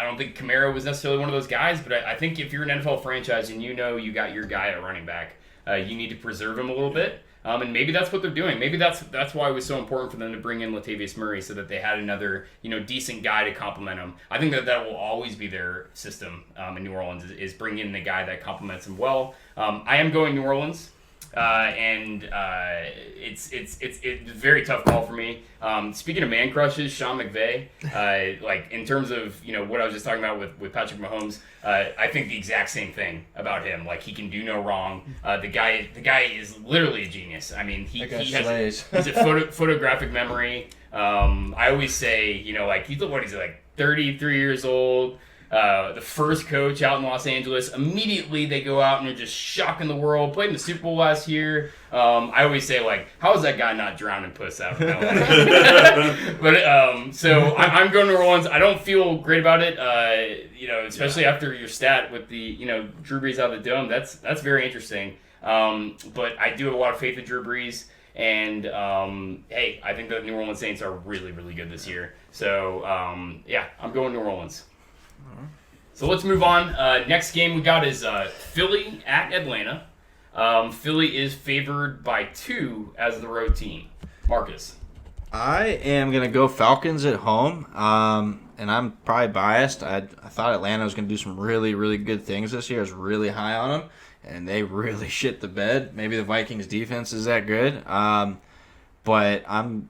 Speaker 2: don't think Kamara was necessarily one of those guys, but I think if you're an NFL franchise and you got your guy at running back, you need to preserve him a little bit. And maybe that's what they're doing. Maybe that's why it was so important for them to bring in Latavius Murray, so that they had another decent guy to complement him. I think that will always be their system in New Orleans is bring in the guy that complements him well. I am going New Orleans. And it's a very tough call for me. Speaking of man crushes, Sean McVay, like in terms of what I was just talking about with Patrick Mahomes, I think the exact same thing about him. Like, he can do no wrong. The guy is literally a genius. I mean, he has a photographic memory. I always say, he's like 33 years old. The first coach out in Los Angeles. Immediately they go out and are just shocking the world. Played in the Super Bowl last year. I always say, how is that guy not drowning puss out? But so I'm going to New Orleans. I don't feel great about it. Especially after your stat with the Drew Brees out of the dome. That's very interesting. But I do have a lot of faith in Drew Brees. And hey, I think the New Orleans Saints are really, really good this year. So I'm going New Orleans. So let's move on. Next game we got is Philly at Atlanta. Philly is favored by 2 as the road team. Marcus.
Speaker 3: I am going to go Falcons at home, and I'm probably biased. I thought Atlanta was going to do some really, really good things this year. I was really high on them, and they really shit the bed. Maybe the Vikings defense is that good, but I'm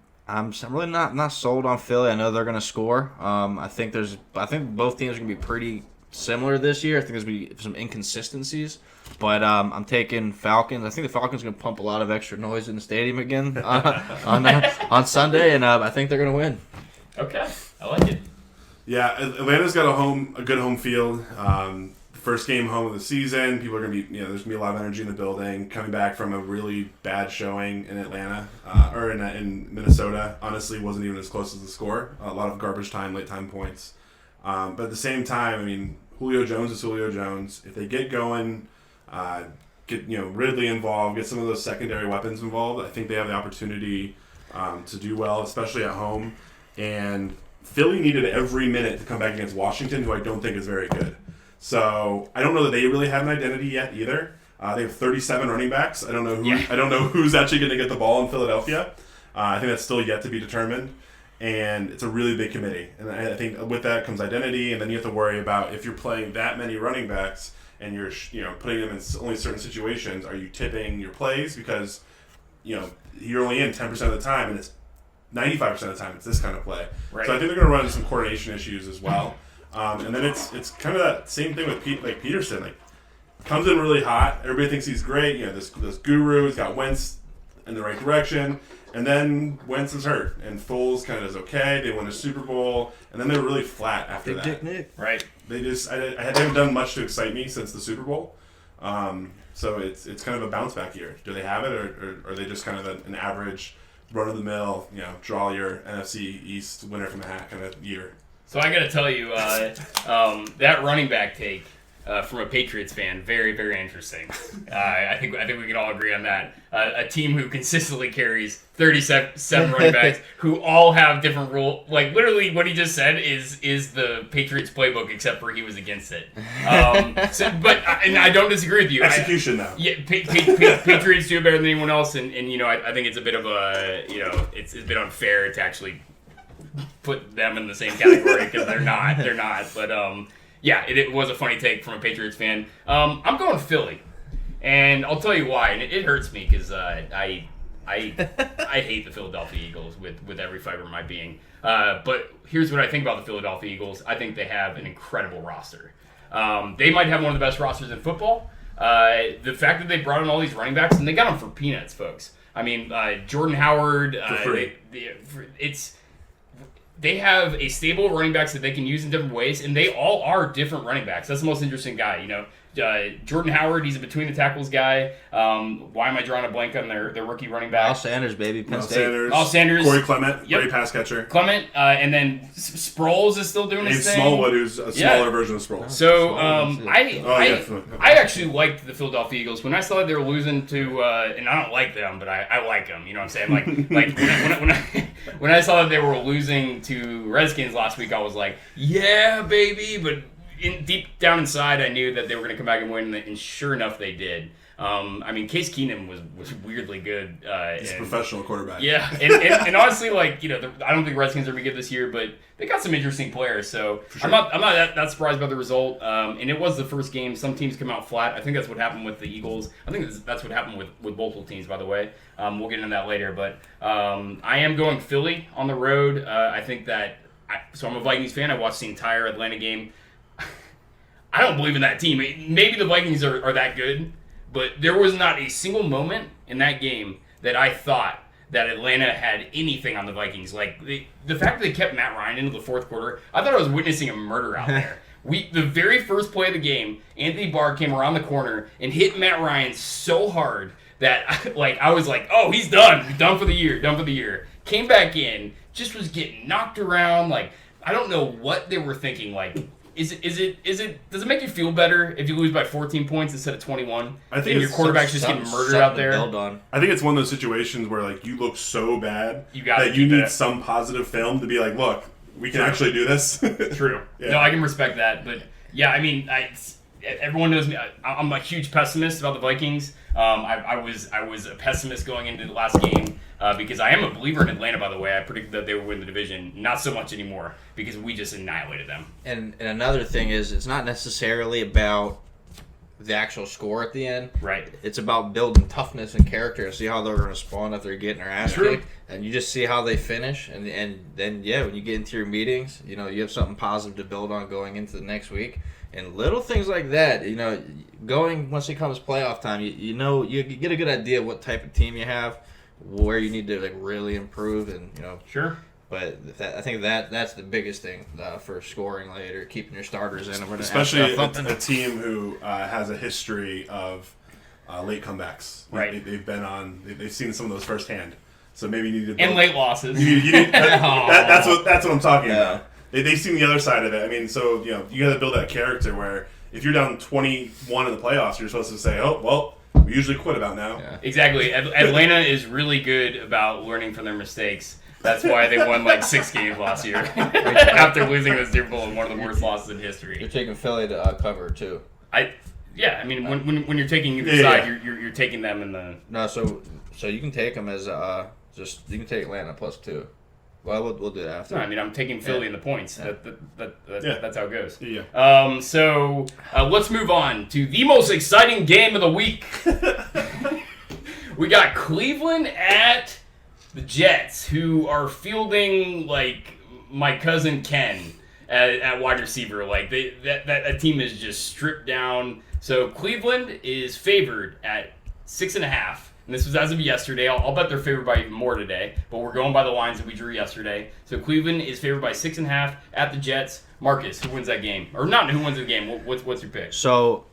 Speaker 3: really not sold on Philly. I know they're going to score. I think both teams are going to be pretty similar this year. I think there's going to be some inconsistencies, but I'm taking Falcons. I think the Falcons are going to pump a lot of extra noise in the stadium again on Sunday, and I think they're going to win.
Speaker 2: Okay, I like it.
Speaker 4: Yeah, Atlanta's got a good home field. First game home of the season. People are going to be, there's going to be a lot of energy in the building. Coming back from a really bad showing in Atlanta, or in Minnesota, honestly wasn't even as close as the score. A lot of garbage time, late time points. But at the same time, I mean, Julio Jones is Julio Jones. If they get going, get Ridley involved, get some of those secondary weapons involved, I think they have the opportunity to do well, especially at home. And Philly needed every minute to come back against Washington, who I don't think is very good. So I don't know that they really have an identity yet either. They have 37 running backs. I don't know who's actually going to get the ball in Philadelphia. I think that's still yet to be determined. And it's a really big committee. And I think with that comes identity, and then you have to worry about if you're playing that many running backs and you're putting them in only certain situations, are you tipping your plays? Because you're only in 10% of the time, and it's 95% of the time it's this kind of play. Right. So I think they're going to run into some coordination issues as well. And then it's kind of that same thing with Peterson. Like, comes in really hot. Everybody thinks he's great. This guru. He's got Wentz in the right direction. And then Wentz is hurt. And Foles kind of is okay. They won a Super Bowl. And then they're really flat after that.
Speaker 3: Dick Nick.
Speaker 2: Right.
Speaker 4: They haven't done much to excite me since the Super Bowl. So it's kind of a bounce back year. Do they have it, or are they just kind of an average, run-of-the-mill, draw your NFC East winner from a hat kind of year?
Speaker 2: So I got to tell you, that running back take, from a Patriots fan, very, very interesting. I think we can all agree on that. A team who consistently carries 37 running backs who all have different rule. Like literally, what he just said is the Patriots playbook, except for he was against it. And I don't disagree with you.
Speaker 4: Execution though.
Speaker 2: Yeah, Patriots do it better than anyone else, and I think it's a bit of a it's a bit unfair to actually put them in the same category because they're not. But yeah, it was a funny take from a Patriots fan. I'm going Philly, and I'll tell you why. And it hurts me because I hate the Philadelphia Eagles with every fiber of my being. But here's what I think about the Philadelphia Eagles. I think they have an incredible roster. They might have one of the best rosters in football. The fact that they brought in all these running backs, and they got them for peanuts, folks. I mean, Jordan Howard. They have a stable of running backs that they can use in different ways, and they all are different running backs. That's the most interesting guy, Jordan Howard, he's a between the tackles guy. Why am I drawing a blank on their rookie running back?
Speaker 3: Miles Sanders, baby, Penn State.
Speaker 2: Miles Sanders,
Speaker 4: Corey Clement, great pass catcher.
Speaker 2: Clement, and then Sproles is still doing his thing.
Speaker 4: Smallwood, who's a smaller version of Sproles.
Speaker 2: So I actually liked the Philadelphia Eagles when I saw that they were losing to, and I don't like them, but I like them. You know what I'm saying? Like when I saw that they were losing to Redskins last week, I was like, yeah, baby, but. Deep down inside, I knew that they were going to come back and win, and sure enough, they did. Case Keenum was weirdly good.
Speaker 4: He's a professional quarterback.
Speaker 2: Yeah, and honestly, I don't think Redskins are going to be good this year, but they got some interesting players. So sure. I'm not that surprised by the result. And it was the first game. Some teams come out flat. I think that's what happened with the Eagles. I think that's what happened with multiple teams, by the way. We'll get into that later, but I am going Philly on the road. I think that. So I'm a Vikings fan. I watched the entire Atlanta game. I don't believe in that team. Maybe the Vikings are that good, but there was not a single moment in that game that I thought that Atlanta had anything on the Vikings. Like, the fact that they kept Matt Ryan into the fourth quarter, I thought I was witnessing a murder out there. The very first play of the game, Anthony Barr came around the corner and hit Matt Ryan so hard that I was like, oh, he's done. He's done for the year. Came back in, just was getting knocked around. I don't know what they were thinking. Does it make you feel better if you lose by 14 points instead of 21?
Speaker 4: I think
Speaker 2: your quarterback's just getting murdered out there.
Speaker 4: I think it's one of those situations where you look so bad that you need some positive film to be like, look, we can actually do this.
Speaker 2: True. Yeah. No, I can respect that, but yeah, I mean, everyone knows me. I'm a huge pessimist about the Vikings. I was a pessimist going into the last game because I am a believer in Atlanta, by the way. I predicted that they would win the division. Not so much anymore because we just annihilated them.
Speaker 3: And another thing is it's not necessarily about the actual score at the end.
Speaker 2: Right.
Speaker 3: It's about building toughness and character and see how they're going to respond if they're getting their ass kicked. And you just see how they finish. And then, when you get into your meetings, you have something positive to build on going into the next week. And little things like that, going once it comes playoff time, you get a good idea of what type of team you have, where you need to really improve, and
Speaker 2: Sure.
Speaker 3: But I think that's the biggest thing for scoring later, keeping your starters in,
Speaker 4: especially a team who has a history of late comebacks.
Speaker 2: Right.
Speaker 4: They've seen some of those firsthand. So maybe you need to
Speaker 2: and late losses.
Speaker 4: That's what I'm talking about. They've seen the other side of it. I mean, so you got to build that character where if you're down 21 in the playoffs, you're supposed to say, "Oh, well, we usually quit about now."
Speaker 2: Yeah. Exactly. Atlanta is really good about learning from their mistakes. That's why they won 6 games last year after losing the Super Bowl in one of the worst losses in history.
Speaker 3: You're taking Philly to cover too.
Speaker 2: I mean, when you're taking either side, you're taking them in the.
Speaker 3: No, so you can take them as you can take Atlanta +2. Well, we'll do that after.
Speaker 2: No, I mean, I'm taking Philly in the points. That's how it goes.
Speaker 4: Yeah.
Speaker 2: So let's move on to the most exciting game of the week. We got Cleveland at the Jets, who are fielding my cousin Ken at wide receiver. That team is just stripped down. So Cleveland is favored at 6.5. And this was as of yesterday. I'll bet they're favored by even more today, but we're going by the lines that we drew yesterday. So Cleveland is favored by 6.5 at the Jets. Marcus, who wins that game? Or not who wins the game. What's your pick?
Speaker 3: So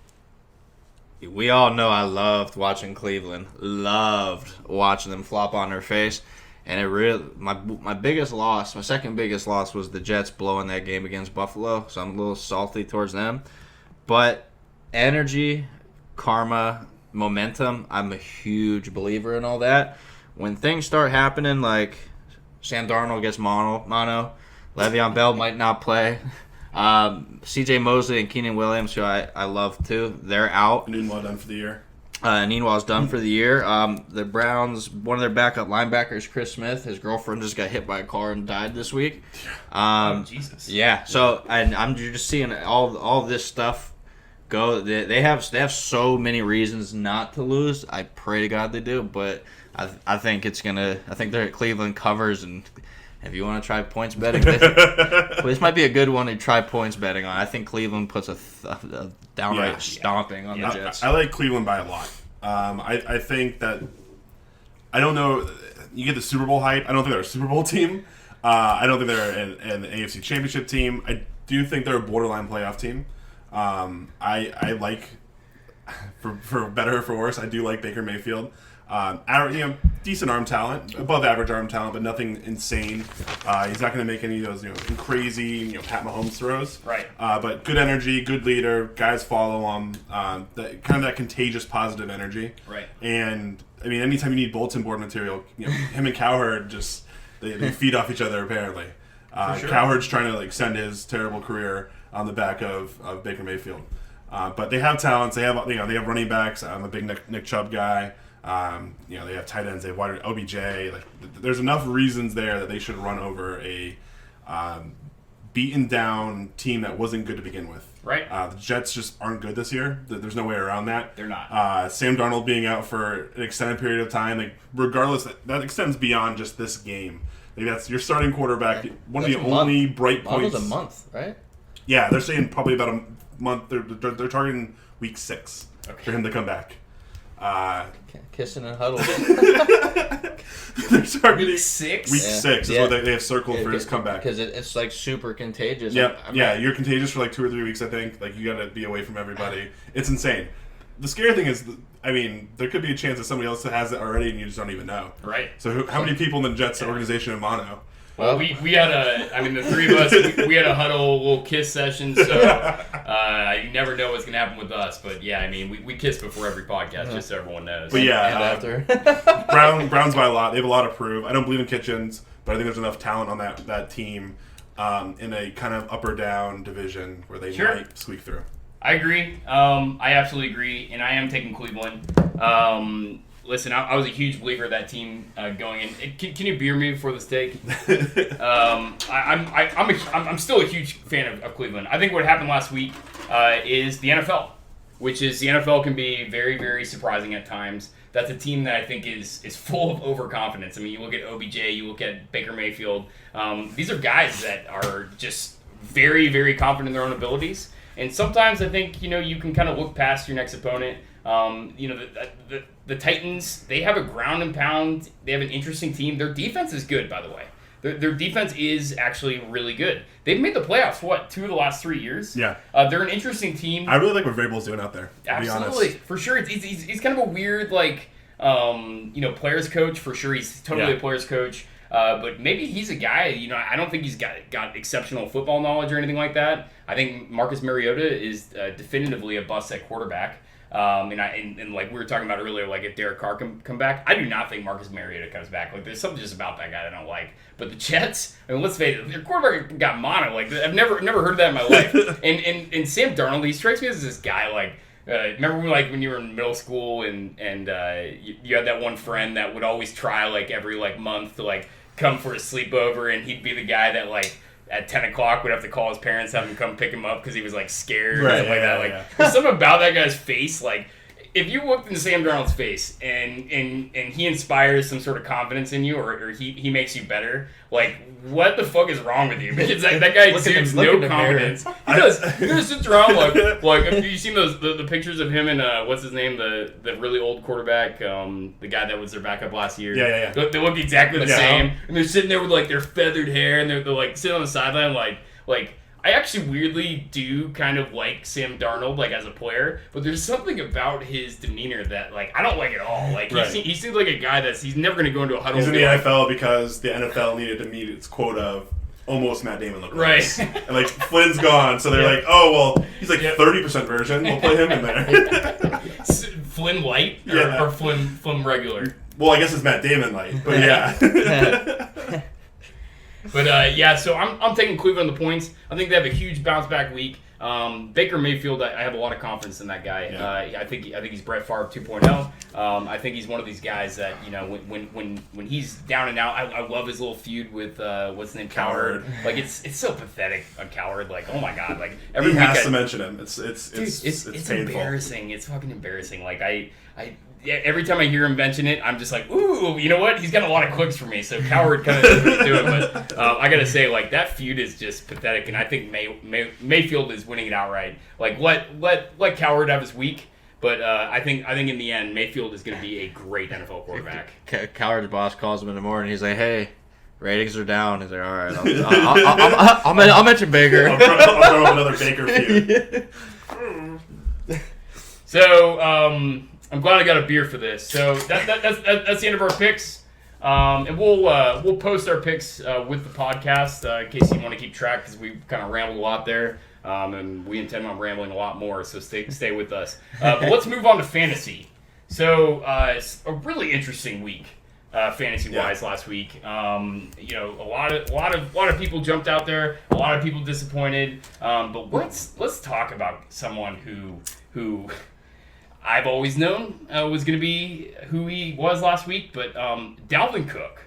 Speaker 3: we all know I loved watching Cleveland. Loved watching them flop on their face. And it really my biggest loss, my second biggest loss was the Jets blowing that game against Buffalo. So I'm a little salty towards them. But energy, karma, momentum. I'm a huge believer in all that. When things start happening, like Sam Darnold gets mono, Le'Veon Bell might not play. C.J. Mosley and Keenan Williams, who I love too, they're out.
Speaker 4: Newell done for the year.
Speaker 3: Neenwell's done for the year. The Browns, one of their backup linebackers, Chris Smith, his girlfriend just got hit by a car and died this week.
Speaker 2: Oh, Jesus.
Speaker 3: Yeah, so and I'm just seeing all this stuff go. They have so many reasons not to lose. I pray to God they do, but I think it's gonna. I think they're at Cleveland covers, and if you want to try points betting, this might be a good one to try points betting on. I think Cleveland puts a downright stomping on the Jets.
Speaker 4: I like Cleveland by a lot. I think that I don't know. You get the Super Bowl hype. I don't think they're a Super Bowl team. I don't think they're an AFC Championship team. I do think they're a borderline playoff team. I like, for better or for worse, I do like Baker Mayfield. Decent arm talent, above average arm talent, but nothing insane. He's not going to make any of those crazy Pat Mahomes throws.
Speaker 2: Right.
Speaker 4: But good energy, good leader. Guys follow him. That contagious positive energy.
Speaker 2: Right.
Speaker 4: And I mean, anytime you need bulletin board material, him and Cowherd just they feed off each other apparently.
Speaker 2: Sure.
Speaker 4: Cowherd's trying to extend his terrible career on the back of Baker Mayfield. But they have talents. They have they have running backs. I'm a big Nick Chubb guy. They have tight ends. They have wide OBJ. There's enough reasons there that they should run over a beaten down team that wasn't good to begin with.
Speaker 2: Right.
Speaker 4: The Jets just aren't good this year. There's no way around that.
Speaker 2: They're not.
Speaker 4: Sam Darnold being out for an extended period of time, regardless, that extends beyond just this game. That's your starting quarterback. One of the only bright points.
Speaker 3: Almost a month, right?
Speaker 4: Yeah, they're saying probably about a month. They're targeting week 6 for him to come back.
Speaker 3: Kissing and huddle.
Speaker 4: They're targeting
Speaker 2: Week 6?
Speaker 4: Week 6 is what they have circled for his comeback.
Speaker 3: Because it's super contagious.
Speaker 4: Yep. You're contagious for 2 or 3 weeks, I think. You got to be away from everybody. It's insane. The scary thing is, there could be a chance that somebody else has it already and you just don't even know.
Speaker 2: Right.
Speaker 4: So how many people in the Jets organization in mono?
Speaker 2: Well, we had the three of us, we had a huddle, little kiss session, so you never know what's going to happen with us. But yeah, we kiss before every podcast, just so everyone knows.
Speaker 4: But yeah,
Speaker 3: and after.
Speaker 4: Browns by a lot. They have a lot to prove. I don't believe in Kitchens, but I think there's enough talent on that team in a kind of up or down division where they might squeak through.
Speaker 2: I agree. I absolutely agree, and I am taking Cleveland. Listen, I was a huge believer of that team going in. Can you beer me before the steak? I'm still a huge fan of Cleveland. I think what happened last week is the NFL, which is the NFL can be very, very surprising at times. That's a team that I think is full of overconfidence. You look at OBJ, you look at Baker Mayfield. These are guys that are just very, very confident in their own abilities. And sometimes I think, you can kind of look past your next opponent. The Titans, they have a ground and pound. They have an interesting team. Their defense is good, by the way. Their defense is actually really good. They've made the playoffs, 2 of the last 3 years?
Speaker 4: Yeah.
Speaker 2: They're an interesting team.
Speaker 4: I really like what Vrabel's doing out there, to
Speaker 2: Absolutely.
Speaker 4: be honest.
Speaker 2: For sure. He's kind of a weird, players coach. For sure, he's totally a players coach. But maybe he's a guy, I don't think he's got exceptional football knowledge or anything like that. I think Marcus Mariota is definitively a bust at quarterback. And like we were talking about earlier, if Derek Carr come back, I do not think Marcus Mariota comes back. There's something just about that guy I don't like. But the Jets, let's face it, their quarterback got mono. I've never heard of that in my life. and Sam Darnold, he strikes me as this guy remember when you were in middle school and you had that one friend that would always try every month to come for a sleepover, and he'd be the guy that at 10 o'clock would have to call his parents, have him come pick him up because he was scared or something like that. There's something about that guy's face. If you looked into Sam Darnold's face and he inspires some sort of confidence in you or he makes you better, what the fuck is wrong with you? Because that guy exudes no confidence. He just sits around have you seen the pictures of him and what's his name, the really old quarterback, the guy that was their backup last year?
Speaker 4: Yeah.
Speaker 2: They look exactly the same, and they're sitting there with their feathered hair, and they're sitting on the sideline I actually weirdly do kind of like Sam Darnold, as a player, but there's something about his demeanor that, I don't like at all. He seems like a guy he's never going to go into a huddle.
Speaker 4: He's in the NFL because the NFL needed to meet its quota of almost Matt Damon look
Speaker 2: Right.
Speaker 4: And like Flynn's gone, so they're like, oh well, he's like 30% version. We'll put him in there.
Speaker 2: Flynn Light or Flynn regular.
Speaker 4: Well, I guess it's Matt Damon light, but yeah.
Speaker 2: But yeah, so I'm taking Cleveland the points. I think they have a huge bounce back week. Baker Mayfield, I have a lot of confidence in that guy.
Speaker 4: Yeah.
Speaker 2: I think he's Brett Favre 2.0. I think he's one of these guys that when he's down and out. I love his little feud with what's his name, Coward. Like it's so pathetic on Coward. Like, oh my god, like every
Speaker 4: He
Speaker 2: week
Speaker 4: has to mention him. It's painful.
Speaker 2: embarrassing. It's fucking embarrassing. Like every time I hear him mention it, I'm just like, ooh, you know what? He's got a lot of clicks for me. So Coward kind of do it, but I gotta say, like that feud is just pathetic, and I think Mayfield is winning it outright. Like let Coward have his week, but I think in the end, Mayfield is gonna be a great NFL quarterback.
Speaker 3: Coward's boss calls him in the morning. He's like, "Hey, ratings are down." He's like, "All right, I'll mention Baker."
Speaker 4: I'll throw up another Baker feud.
Speaker 2: So I'm glad I got a beer for this. So that's the end of our picks, and we'll post our picks with the podcast in case you want to keep track, because we kind of rambled a lot there, and we intend on rambling a lot more. So stay with us. But let's move on to fantasy. So it's a really interesting week. Fantasy-wise, last week, a lot of people jumped out there. A lot of people disappointed. But let's talk about someone who I've always known was going to be who he was last week. But Dalvin Cook,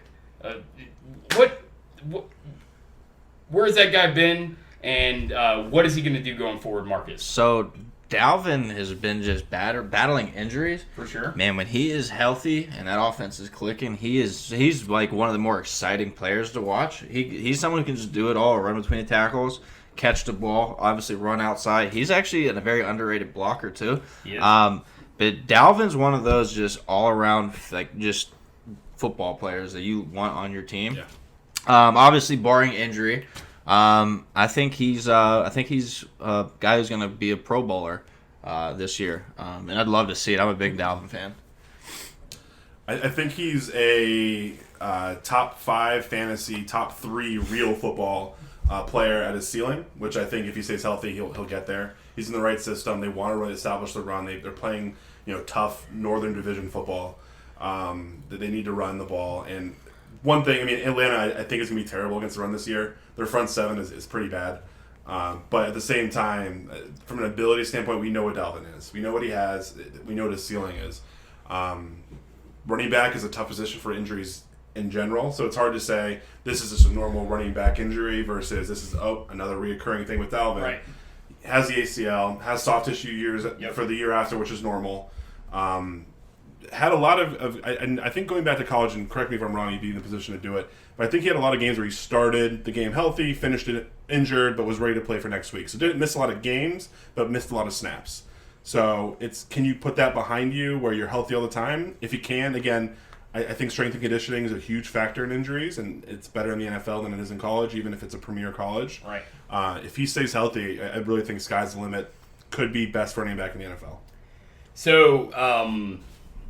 Speaker 2: where has that guy been, and what is he going to do going forward, Marcus?
Speaker 3: So Dalvin has been just battling injuries.
Speaker 2: For sure.
Speaker 3: Man, when he is healthy and that offense is clicking, he's like one of the more exciting players to watch. He's someone who can just do it all, run between the tackles, catch the ball, obviously run outside. He's actually a very underrated blocker too.
Speaker 2: Yes.
Speaker 3: But Dalvin's one of those just all around like just football players that you want on your team.
Speaker 4: Yeah.
Speaker 3: Obviously barring injury. I think he's a guy who's going to be a Pro Bowler this year, and I'd love to see it. I'm a big Dalvin fan.
Speaker 4: I think he's a top 5 fantasy, top 3 real football player at his ceiling, which I think if he stays healthy, he'll get there. He's in the right system. They want to really establish the run. They're playing tough Northern Division football. That they need to run the ball. And one thing, I mean, Atlanta, I think is going to be terrible against the run this year. Their front seven is pretty bad. But at the same time, from an ability standpoint, we know what Dalvin is. We know what he has. We know what his ceiling is. Running back is a tough position for injuries in general, so it's hard to say this is just a normal running back injury versus this is another reoccurring thing with Dalvin.
Speaker 2: Right.
Speaker 4: Has the ACL, has soft tissue years
Speaker 2: Yep.
Speaker 4: for the year after, which is normal. Had a lot of I think going back to college, and correct me if I'm wrong, you'd be in the position to do it, but I think he had a lot of games where he started the game healthy, finished it injured, but was ready to play for next week. So didn't miss a lot of games, but missed a lot of snaps. So can you put that behind you where you're healthy all the time? If you can, again, I think strength and conditioning is a huge factor in injuries, and it's better in the NFL than it is in college, even if it's a premier college.
Speaker 2: Right.
Speaker 4: If he stays healthy, I really think sky's the limit. Could be best running back in the NFL.
Speaker 2: So,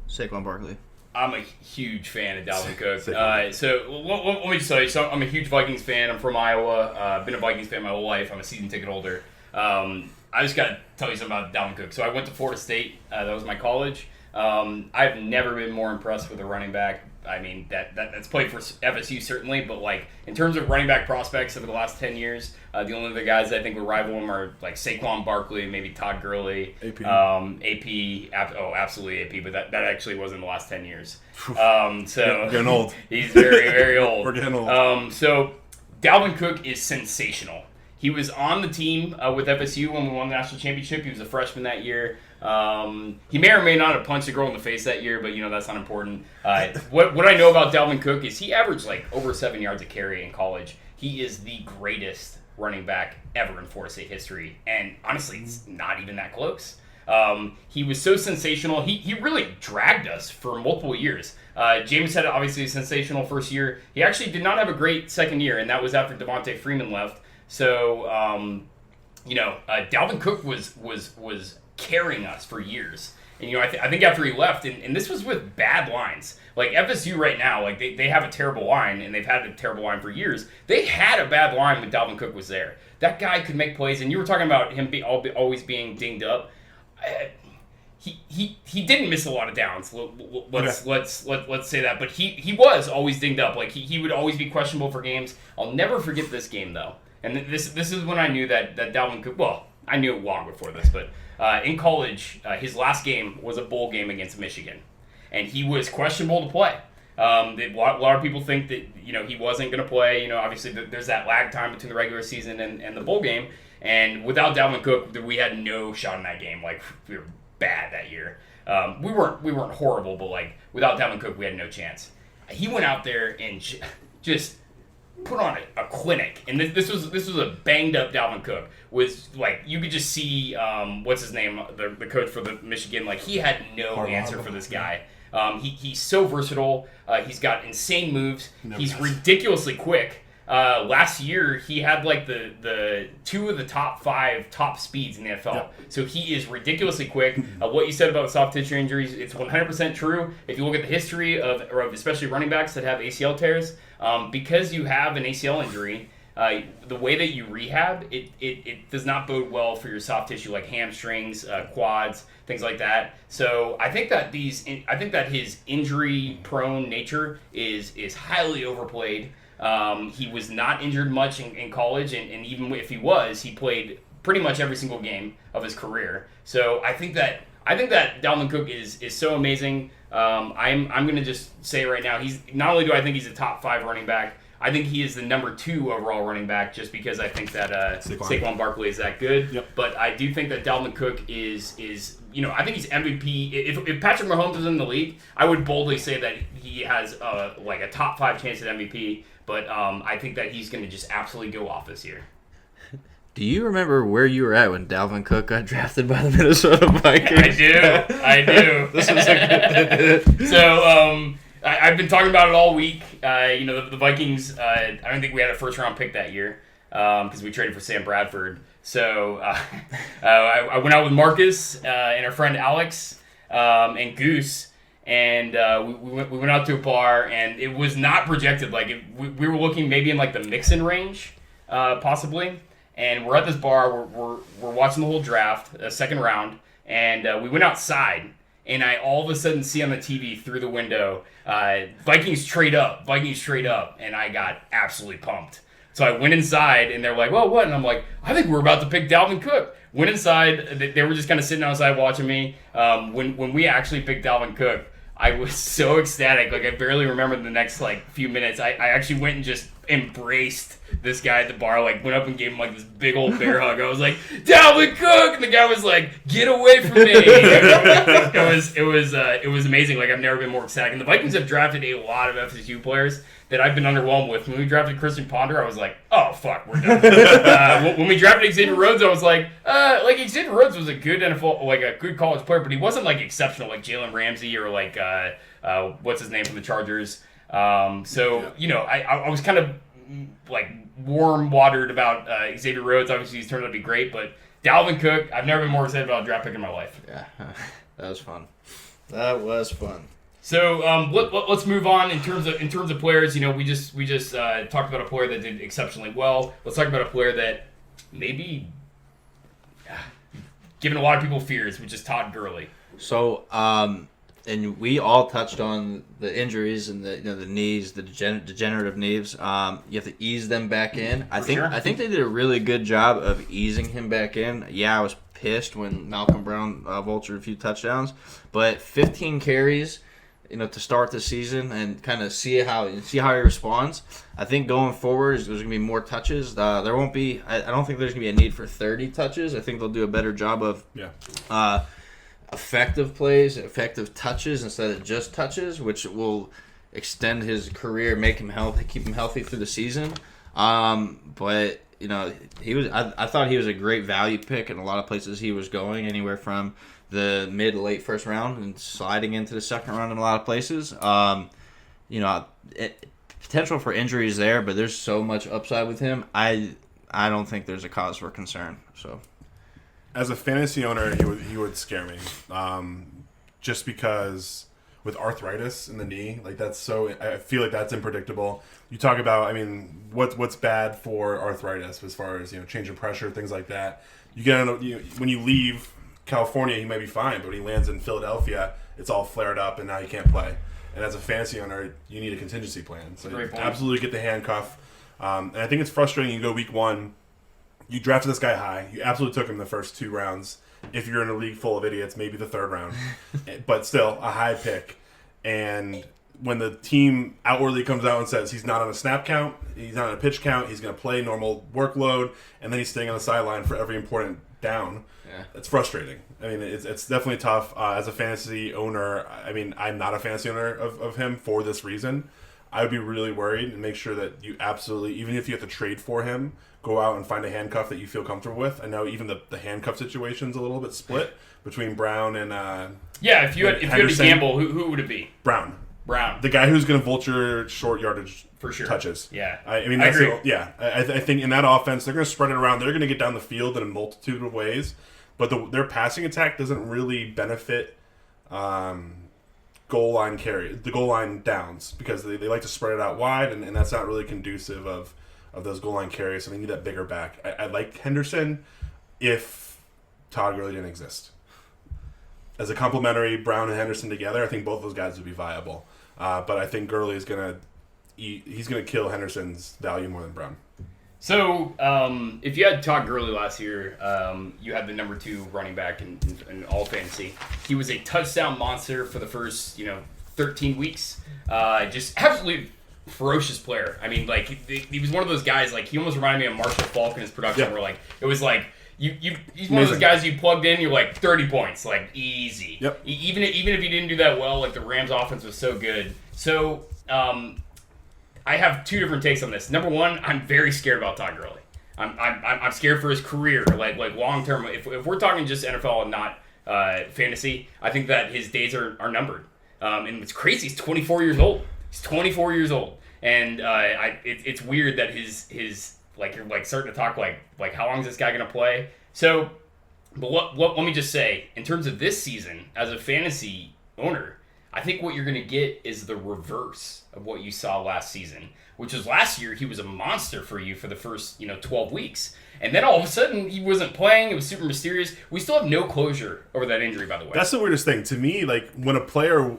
Speaker 3: Saquon Barkley.
Speaker 2: I'm a huge fan of Dalvin Cook. So let me just tell you, I'm a huge Vikings fan. I'm from Iowa. I've been a Vikings fan my whole life. I'm a season ticket holder. I just got to tell you something about Dalvin Cook. So I went to Florida State. That was my college. I've never been more impressed with a running back. I mean, that's played for FSU certainly, but like in terms of running back prospects over the last 10 years, the only other guys that I think would rival him are like Saquon Barkley, maybe Todd Gurley,
Speaker 4: AP.
Speaker 2: Absolutely AP, but that actually wasn't the last 10 years. So
Speaker 4: Getting old.
Speaker 2: He's very, very old.
Speaker 4: We're getting old.
Speaker 2: So Dalvin Cook is sensational. He was on the team with FSU when we won the national championship. He was a freshman that year. He may or may not have punched a girl in the face that year, but that's not important. What I know about Dalvin Cook is he averaged like over 7 yards a carry in college. He is the greatest running back ever in Florida State history, and honestly, it's not even that close. He was so sensational. He really dragged us for multiple years. James had obviously a sensational first year. He actually did not have a great second year, and that was after Devontae Freeman left. So, Dalvin Cook was carrying us for years. And, I think after he left, and this was with bad lines. Like, FSU right now, like, they have a terrible line, and they've had a terrible line for years. They had a bad line when Dalvin Cook was there. That guy could make plays, and you were talking about him always being dinged up. He didn't miss a lot of downs. Let's say that, but he was always dinged up. Like, he would always be questionable for games. I'll never forget this game, though. And this is when I knew that Dalvin Cook, well, I knew it long before this, but in college, his last game was a bowl game against Michigan, and he was questionable to play. A lot of people think that he wasn't going to play. Obviously there's that lag time between the regular season and the bowl game, and without Dalvin Cook, we had no shot in that game. Like, we were bad that year. We weren't horrible, but like without Dalvin Cook, we had no chance. He went out there and just put on a clinic, and this was a banged up Dalvin Cook. Was like, you could just see what's his name, the coach for the Michigan. Like, he had no answer for this guy. He's so versatile. He's got insane moves. He's ridiculously quick. Last year he had like the 2 of the top 5 top speeds in the NFL. Yep. So he is ridiculously quick. What you said about soft tissue injuries, it's 100% true. If you look at the history of especially running backs that have ACL tears, because you have an ACL injury, the way that you rehab, it does not bode well for your soft tissue, like hamstrings, quads, things like that. So I think that his injury-prone nature is highly overplayed. He was not injured much in college, and even if he was, he played pretty much every single game of his career. So I think that Dalvin Cook is so amazing. I'm going to just say right now, he's not only do I think he's a top 5 running back, I think he is the number 2 overall running back, just because I think that Saquon Barkley is that good. Yep. But I do think that Dalvin Cook is I think he's MVP. If Patrick Mahomes is in the league, I would boldly say that he has like a top 5 chance at MVP. But I think that he's going to just absolutely go off this year.
Speaker 3: Do you remember where you were at when Dalvin Cook got drafted by the Minnesota Vikings?
Speaker 2: I do. This was so. I've been talking about it all week. The Vikings. I don't think we had a first-round pick that year because we traded for Sam Bradford. So I went out with Marcus and our friend Alex and Goose. And we went out to a bar, and it was not projected. Like, we were looking maybe in like the Mixon range, possibly. And we're at this bar. We're watching the whole draft, second round, and we went outside. And I all of a sudden see on the TV through the window, Vikings trade up, and I got absolutely pumped. So I went inside, and they're like, "Well, what?" And I'm like, "I think we're about to pick Dalvin Cook." Went inside. They were just kind of sitting outside watching me. When we actually picked Dalvin Cook, I was so ecstatic. Like, I barely remember the next like few minutes. I actually went and just embraced this guy at the bar. Like, went up and gave him like this big old bear hug. I was like, Dalvin Cook, and the guy was like, "Get away from me!" It was amazing. Like, I've never been more ecstatic. And the Vikings have drafted a lot of FSU players that I've been underwhelmed with. When we drafted Christian Ponder, I was like, "Oh fuck, we're done." When we drafted Xavier Rhodes, I was like Xavier Rhodes was a good NFL, like a good college player, but he wasn't like exceptional, like Jalen Ramsey or like what's his name from the Chargers. I was kind of like warm-watered about Xavier Rhodes. Obviously, he's turned out to be great, but Dalvin Cook, I've never been more excited about a draft pick in my life.
Speaker 3: Yeah, that was fun. That was fun.
Speaker 2: So let's move on in terms of players. We just talked about a player that did exceptionally well. Let's talk about a player that maybe giving a lot of people fears, which is Todd Gurley.
Speaker 3: So and we all touched on the injuries and the knees, the degenerative knees. You have to ease them back in. I think they did a really good job of easing him back in. Yeah, I was pissed when Malcolm Brown vultured a few touchdowns, but 15 carries. To start the season and kind of see how he responds. I think going forward, there's going to be more touches. There won't be. I don't think there's going to be a need for 30 touches. I think they'll do a better job of effective plays, effective touches instead of just touches, which will extend his career, make him healthy, keep him healthy through the season. But he was. I thought he was a great value pick in a lot of places he was going, anywhere from the mid to late first round and sliding into the second round in a lot of places. Potential for injuries there, but there's so much upside with him. I don't think there's a cause for concern. So,
Speaker 4: as a fantasy owner, he would scare me. just because with arthritis in the knee, like that's so. I feel like that's unpredictable. You talk about, I mean, what's bad for arthritis as far as change in pressure, things like that. You get when you leave California, he might be fine, but when he lands in Philadelphia, it's all flared up, and now he can't play. And as a fantasy owner, you need a contingency plan. So absolutely get the handcuff. And I think it's frustrating. You go week 1, you drafted this guy high. You absolutely took him the first 2 rounds. If you're in a league full of idiots, maybe the 3rd round. But still, a high pick. And when the team outwardly comes out and says he's not on a snap count, he's not on a pitch count, he's going to play normal workload, and then he's staying on the sideline for every important down, it's frustrating. I mean, it's definitely tough. As a fantasy owner, I mean, I'm not a fantasy owner of him for this reason. I would be really worried and make sure that you absolutely, even if you have to trade for him, go out and find a handcuff that you feel comfortable with. I know even the handcuff situation's a little bit split between Brown and
Speaker 2: if you had to gamble, who would it be?
Speaker 4: Brown.
Speaker 2: Brown,
Speaker 4: the guy who's going to vulture short yardage
Speaker 2: for sure
Speaker 4: touches.
Speaker 2: Yeah,
Speaker 4: I mean,
Speaker 2: I agree.
Speaker 4: I think in that offense they're going to spread it around. They're going to get down the field in a multitude of ways, but their passing attack doesn't really benefit goal line downs, because they like to spread it out wide, and that's not really conducive of those goal line carries. So they need that bigger back. I like Henderson if Todd Gurley didn't exist. As a complementary, Brown and Henderson together, I think both those guys would be viable. But I think Gurley is he's gonna kill Henderson's value more than Brown.
Speaker 2: So if you had Todd Gurley last year, you had the number 2 running back in all fantasy. He was a touchdown monster for the first 13 weeks. Just absolutely ferocious player. I mean, like he was one of those guys. Like he almost reminded me of Marshall Falk in his production, where like it was like. He's one of those guys you plugged in, you're like 30 points, like easy.
Speaker 4: Yep.
Speaker 2: Even if you didn't do that well, like the Rams offense was so good. So I have 2 different takes on this. Number 1, I'm very scared about Todd Gurley. I'm scared for his career, like long term. If we're talking just NFL and not fantasy, I think that his days are numbered. And what's crazy, he's 24 years old. He's 24 years old, and it's weird that his like you're like starting to talk like how long is this guy gonna play? So, but let me just say, in terms of this season as a fantasy owner, I think what you're gonna get is the reverse of what you saw last season, which is last year he was a monster for you for the first 12 weeks, and then all of a sudden he wasn't playing. It was super mysterious. We still have no closure over that injury, by the way.
Speaker 4: That's the weirdest thing to me. Like when a player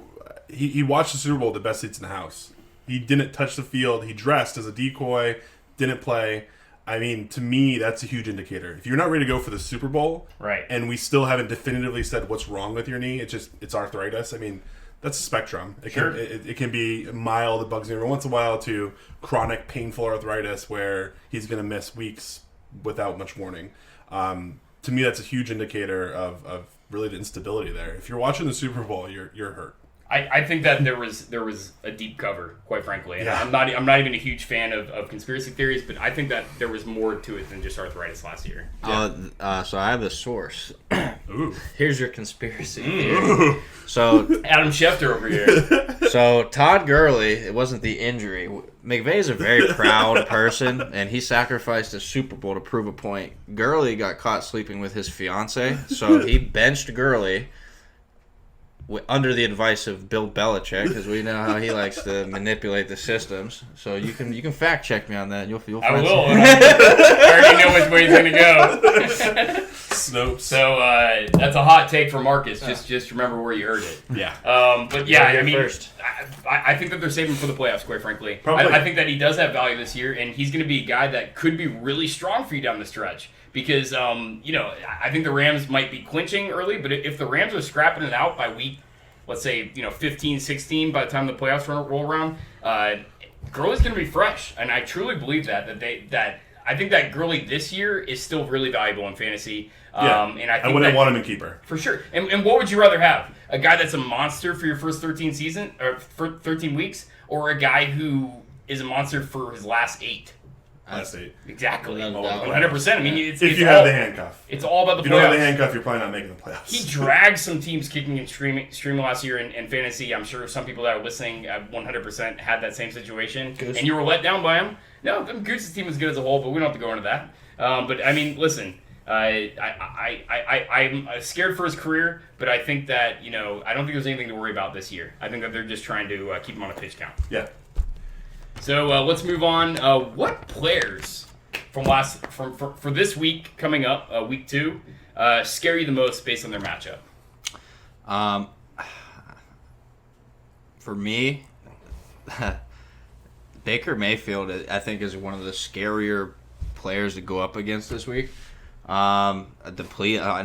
Speaker 4: he watched the Super Bowl with the best seats in the house. He didn't touch the field. He dressed as a decoy. Didn't play. I mean, to me, that's a huge indicator. If you're not ready to go for the Super Bowl,
Speaker 2: right,
Speaker 4: and we still haven't definitively said what's wrong with your knee, it's arthritis. I mean, that's a spectrum. It can be mild, it bugs me every once in a while, to chronic, painful arthritis where he's going to miss weeks without much warning. To me, that's a huge indicator of really the instability there. If you're watching the Super Bowl, you're hurt.
Speaker 2: I think that there was a deep cover, quite frankly. And I'm not even a huge fan of conspiracy theories, but I think that there was more to it than just arthritis last year.
Speaker 3: So I have the source.
Speaker 4: Ooh.
Speaker 3: Here's your conspiracy theory. So
Speaker 2: Adam Schefter over here.
Speaker 3: So Todd Gurley, it wasn't the injury. McVay's a very proud person, and he sacrificed a Super Bowl to prove a point. Gurley got caught sleeping with his fiance, so he benched Gurley under the advice of Bill Belichick, because we know how he likes to manipulate the systems. So you can fact check me on that. You'll find
Speaker 2: I will. I already know which way he's going to go.
Speaker 4: Snopes.
Speaker 2: So that's a hot take for Marcus. Just remember where you heard it.
Speaker 4: Yeah.
Speaker 2: But yeah, I mean,
Speaker 3: first.
Speaker 2: I think that they're saving him for the playoffs, quite frankly.
Speaker 4: Probably.
Speaker 2: I think that he does have value this year, and he's going to be a guy that could be really strong for you down the stretch. Because, I think the Rams might be clinching early, but if the Rams are scrapping it out by week, let's say, 15, 16, by the time the playoffs roll around, Gurley's going to be fresh. And I truly believe that I think that Gurley this year is still really valuable in fantasy.
Speaker 4: Yeah.
Speaker 2: And I think
Speaker 4: wouldn't want him in keeper.
Speaker 2: For sure. And what would you rather have? A guy that's a monster for your first 13 weeks, or a guy who is a monster for his last 8?
Speaker 4: Last 8.
Speaker 2: Exactly.
Speaker 3: No,
Speaker 2: 100%. I mean,
Speaker 4: if you have the handcuff.
Speaker 2: It's all about the playoffs.
Speaker 4: If you don't have the handcuff, you're probably not making the playoffs.
Speaker 2: He dragged some teams kicking and streaming last year in fantasy. I'm sure some people that are listening 100% had that same situation.
Speaker 3: Goose.
Speaker 2: And you were let down by him. No, Goose's team was good as a whole, but we don't have to go into that. But, I mean, listen, I'm scared for his career, but I think that, I don't think there's anything to worry about this year. I think that they're just trying to keep him on a pitch count.
Speaker 4: Yeah.
Speaker 2: So let's move on. What players for this week coming up, week 2, scare you the most based on their matchup?
Speaker 3: For me, Baker Mayfield, I think, is one of the scarier players to go up against this week. An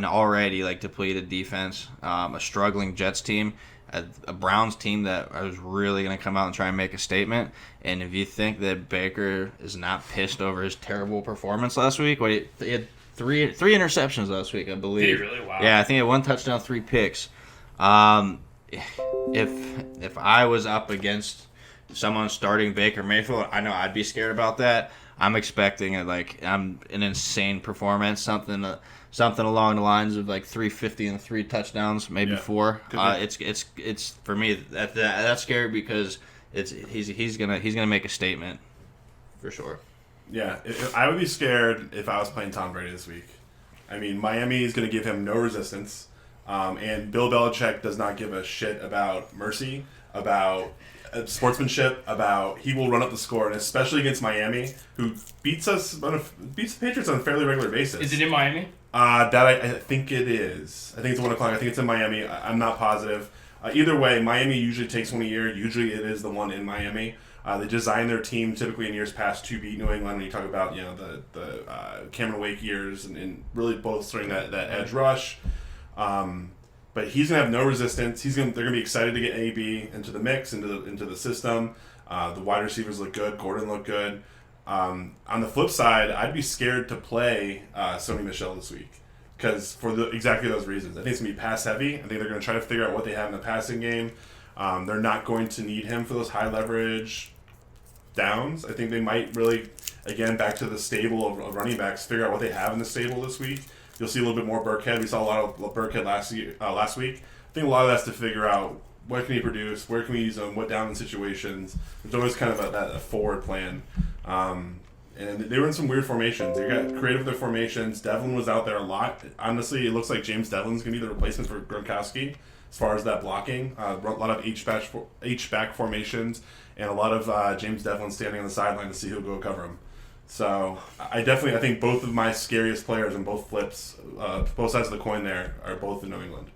Speaker 3: already depleted defense, a struggling Jets team, a Browns team that I was really going to come out and try and make a statement. And if you think that Baker is not pissed over his terrible performance last week, he had three interceptions last week, I believe.
Speaker 2: Did he really? Wow.
Speaker 3: Yeah, I think he had 1 touchdown, 3 picks. If I was up against someone starting Baker Mayfield, I know I'd be scared about that. I'm expecting an insane performance, something along the lines of 350 and 3 touchdowns, maybe 4. It's for me that's scary because he's gonna make a statement for sure.
Speaker 4: Yeah, I would be scared if I was playing Tom Brady this week. I mean, Miami is going to give him no resistance, and Bill Belichick does not give a shit about mercy, about sportsmanship, about he will run up the score, and especially against Miami, who beats the Patriots on a fairly regular basis.
Speaker 2: Is it in Miami?
Speaker 4: I think it is. I think it's 1 o'clock. I think it's in Miami. I'm not positive. Either way, Miami usually takes one a year. Usually it is the one in Miami. They design their team typically in years past to beat New England. When you talk about the Cameron Wake years and really bolstering that edge rush. But he's gonna have no resistance. They're gonna be excited to get AB into the mix, into the system. The wide receivers look good. Gordon looked good. On the flip side, I'd be scared to play Sony Michel this week because for exactly those reasons. I think it's gonna be pass heavy. I think they're gonna try to figure out what they have in the passing game. They're not going to need him for those high leverage downs. I think they might really, again, back to the stable of running backs, figure out what they have in the stable this week. You'll see a little bit more Burkhead. We saw a lot of Burkhead last week. I think a lot of that's to figure out what can he produce, where can we use him, what down in situations. There's always kind of a forward plan. And they were in some weird formations. They got creative with their formations. Devlin was out there a lot. Honestly, it looks like James Devlin's going to be the replacement for Gronkowski as far as that blocking. A lot of H-back formations and a lot of James Devlin standing on the sideline to see who'll go cover him. So I think both of my scariest players in both flips, both sides of the coin there, are both in New England.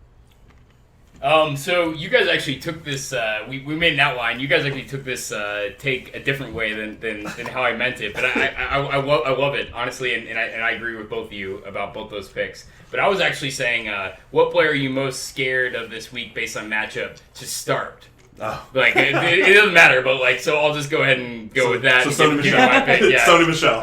Speaker 2: So you guys actually took this. We made an outline. You guys actually took this take a different way than how I meant it. But I love it honestly, and I agree with both of you about both those picks. But I was actually saying, what player are you most scared of this week based on matchup to start?
Speaker 4: Oh.
Speaker 2: It doesn't matter, but so I'll just go ahead and go with that.
Speaker 4: So Sony Michel.
Speaker 2: My pick. Yeah.
Speaker 4: Sony Michel.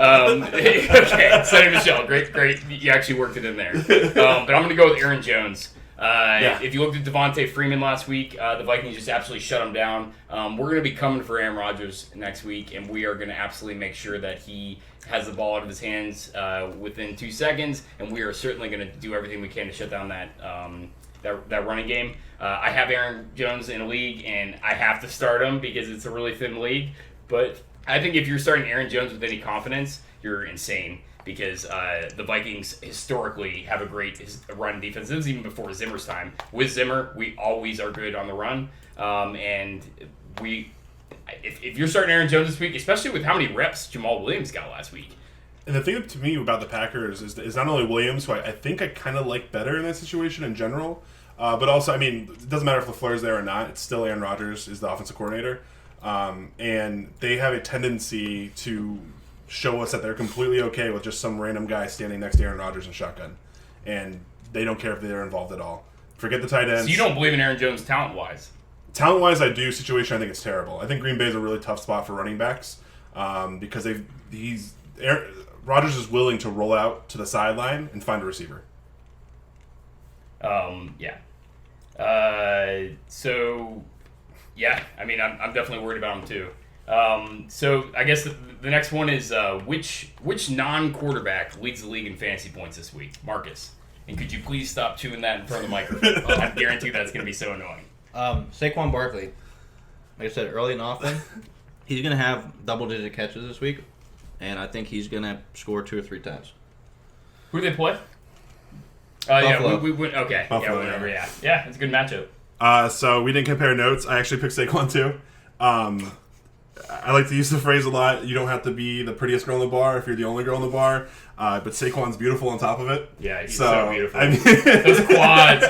Speaker 2: Okay, Sony Michel. Great. You actually worked it in there. But I'm going to go with Aaron Jones. If you looked at Devontae Freeman last week, the Vikings just absolutely shut him down. We're going to be coming for Aaron Rodgers next week, and we are going to absolutely make sure that he has the ball out of his hands within 2 seconds, and we are certainly going to do everything we can to shut down that running game. I have Aaron Jones in a league, and I have to start him because it's a really thin league. But I think if you're starting Aaron Jones with any confidence, you're insane. Because the Vikings historically have a great run defense. This was even before Zimmer's time. With Zimmer, we always are good on the run. And if you're starting Aaron Jones this week, especially with how many reps Jamal Williams got last week.
Speaker 4: And the thing to me about the Packers is not only Williams, who I think I kind of like better in that situation in general, but also, I mean, it doesn't matter if LaFleur's there or not. It's still Aaron Rodgers is the offensive coordinator. And they have a tendency to show us that they're completely okay with just some random guy standing next to Aaron Rodgers in shotgun. And they don't care if they're involved at all. Forget the tight ends.
Speaker 2: So you don't believe in Aaron Jones talent-wise?
Speaker 4: Talent-wise, I do. Situation, I think it's terrible. I think Green Bay is a really tough spot for running backs because Rodgers is willing to roll out to the sideline and find a receiver.
Speaker 2: I mean, I'm definitely worried about him too. So I guess the next one is which non-quarterback leads the league in fantasy points this week? Marcus. And could you please stop chewing that in front of the microphone? I guarantee that's going to be so annoying.
Speaker 3: Saquon Barkley. Like I said, early and often, he's going to have double-digit catches this week, and I think he's going to score 2 or 3 times.
Speaker 2: Who do they play? Yeah,
Speaker 3: Buffalo.
Speaker 2: we went. Okay,
Speaker 4: Buffalo,
Speaker 2: yeah, we went over.
Speaker 4: yeah.
Speaker 2: Yeah, it's a good matchup.
Speaker 4: So we didn't compare notes. I actually picked Saquon too. I like to use the phrase a lot. You don't have to be the prettiest girl in the bar if you're the only girl in the bar. But Saquon's beautiful on top of it.
Speaker 2: Yeah, he's so beautiful.
Speaker 4: I mean,
Speaker 2: Those quads.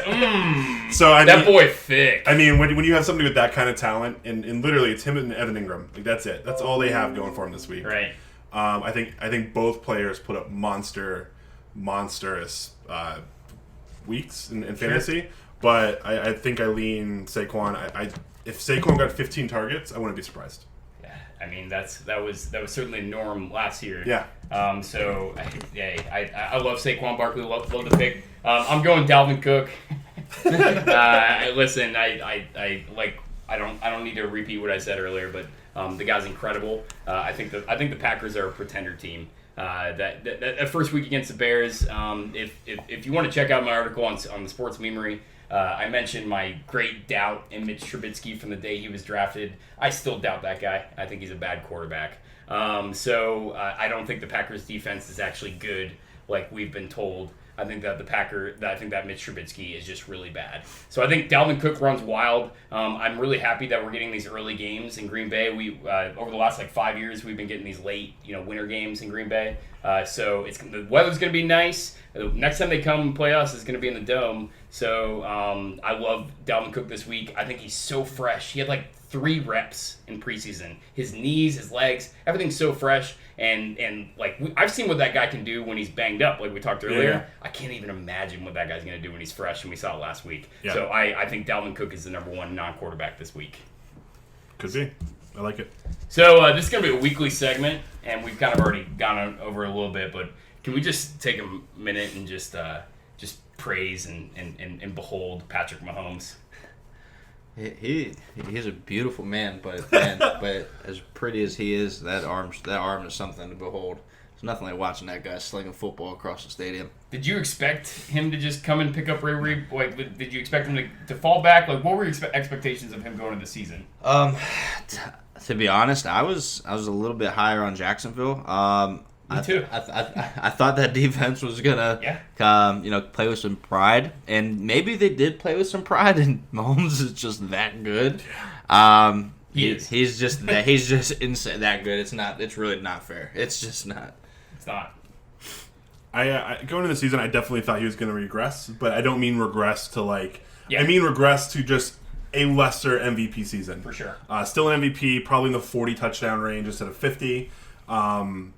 Speaker 2: That boy thick.
Speaker 4: I mean, when you have somebody with that kind of talent, and literally it's him and Evan Ingram. Like that's it. That's all they have going for him this week.
Speaker 2: Right.
Speaker 4: I think both players put up monstrous weeks in fantasy. But I think I lean Saquon. If Saquon got 15 targets, I wouldn't be surprised.
Speaker 2: Yeah, I mean that was certainly the norm last year.
Speaker 4: Yeah.
Speaker 2: So I love Saquon Barkley. Love the pick. I'm going Dalvin Cook. Listen, I don't need to repeat what I said earlier, but the guy's incredible. I think the Packers are a pretender team. That first week against the Bears. If you want to check out my article on the Sports Memory, I mentioned my great doubt in Mitch Trubisky from the day he was drafted. I still doubt that guy. I think he's a bad quarterback. So I don't think the Packers defense is actually good like we've been told. I think that Mitch Trubisky is just really bad. So I think Dalvin Cook runs wild. I'm really happy that we're getting these early games in Green Bay. We over the last 5 years we've been getting these late winter games in Green Bay. So the weather's going to be nice. The next time they come and play us is going to be in the Dome. So I love Dalvin Cook this week. I think he's so fresh. He had 3 reps in preseason. His knees, his legs, everything's so fresh. And I've seen what that guy can do when he's banged up, like we talked earlier.
Speaker 4: Yeah.
Speaker 2: I can't even imagine what that guy's going to do when he's fresh, and we saw it last week.
Speaker 4: Yeah.
Speaker 2: So I think Dalvin Cook is the number 1 non-quarterback this week.
Speaker 4: Could be. I like it.
Speaker 2: So this is going to be a weekly segment, and we've kind of already gone over a little bit, but can we just take a minute and just praise and behold Patrick Mahomes?
Speaker 3: He's a beautiful man, but as pretty as he is, that arm is something to behold. It's nothing like watching that guy sling a football across the stadium.
Speaker 2: Did you expect him to just come and pick up Ray? Did you expect him to fall back? What were your expectations of him going into the season?
Speaker 3: To be honest, I was a little bit higher on Jacksonville.
Speaker 2: Me too.
Speaker 3: I thought that defense was gonna, play with some pride, and maybe they did play with some pride. And Mahomes is just that good. He's just insane, that good. It's really not fair. It's just not.
Speaker 2: It's not.
Speaker 4: I going into the season, I definitely thought he was going to regress, but I don't mean regress to I
Speaker 2: Yeah.
Speaker 4: mean regress to just a lesser MVP season.
Speaker 2: For sure.
Speaker 4: Still an MVP, probably in the 40 touchdown range instead of 50. And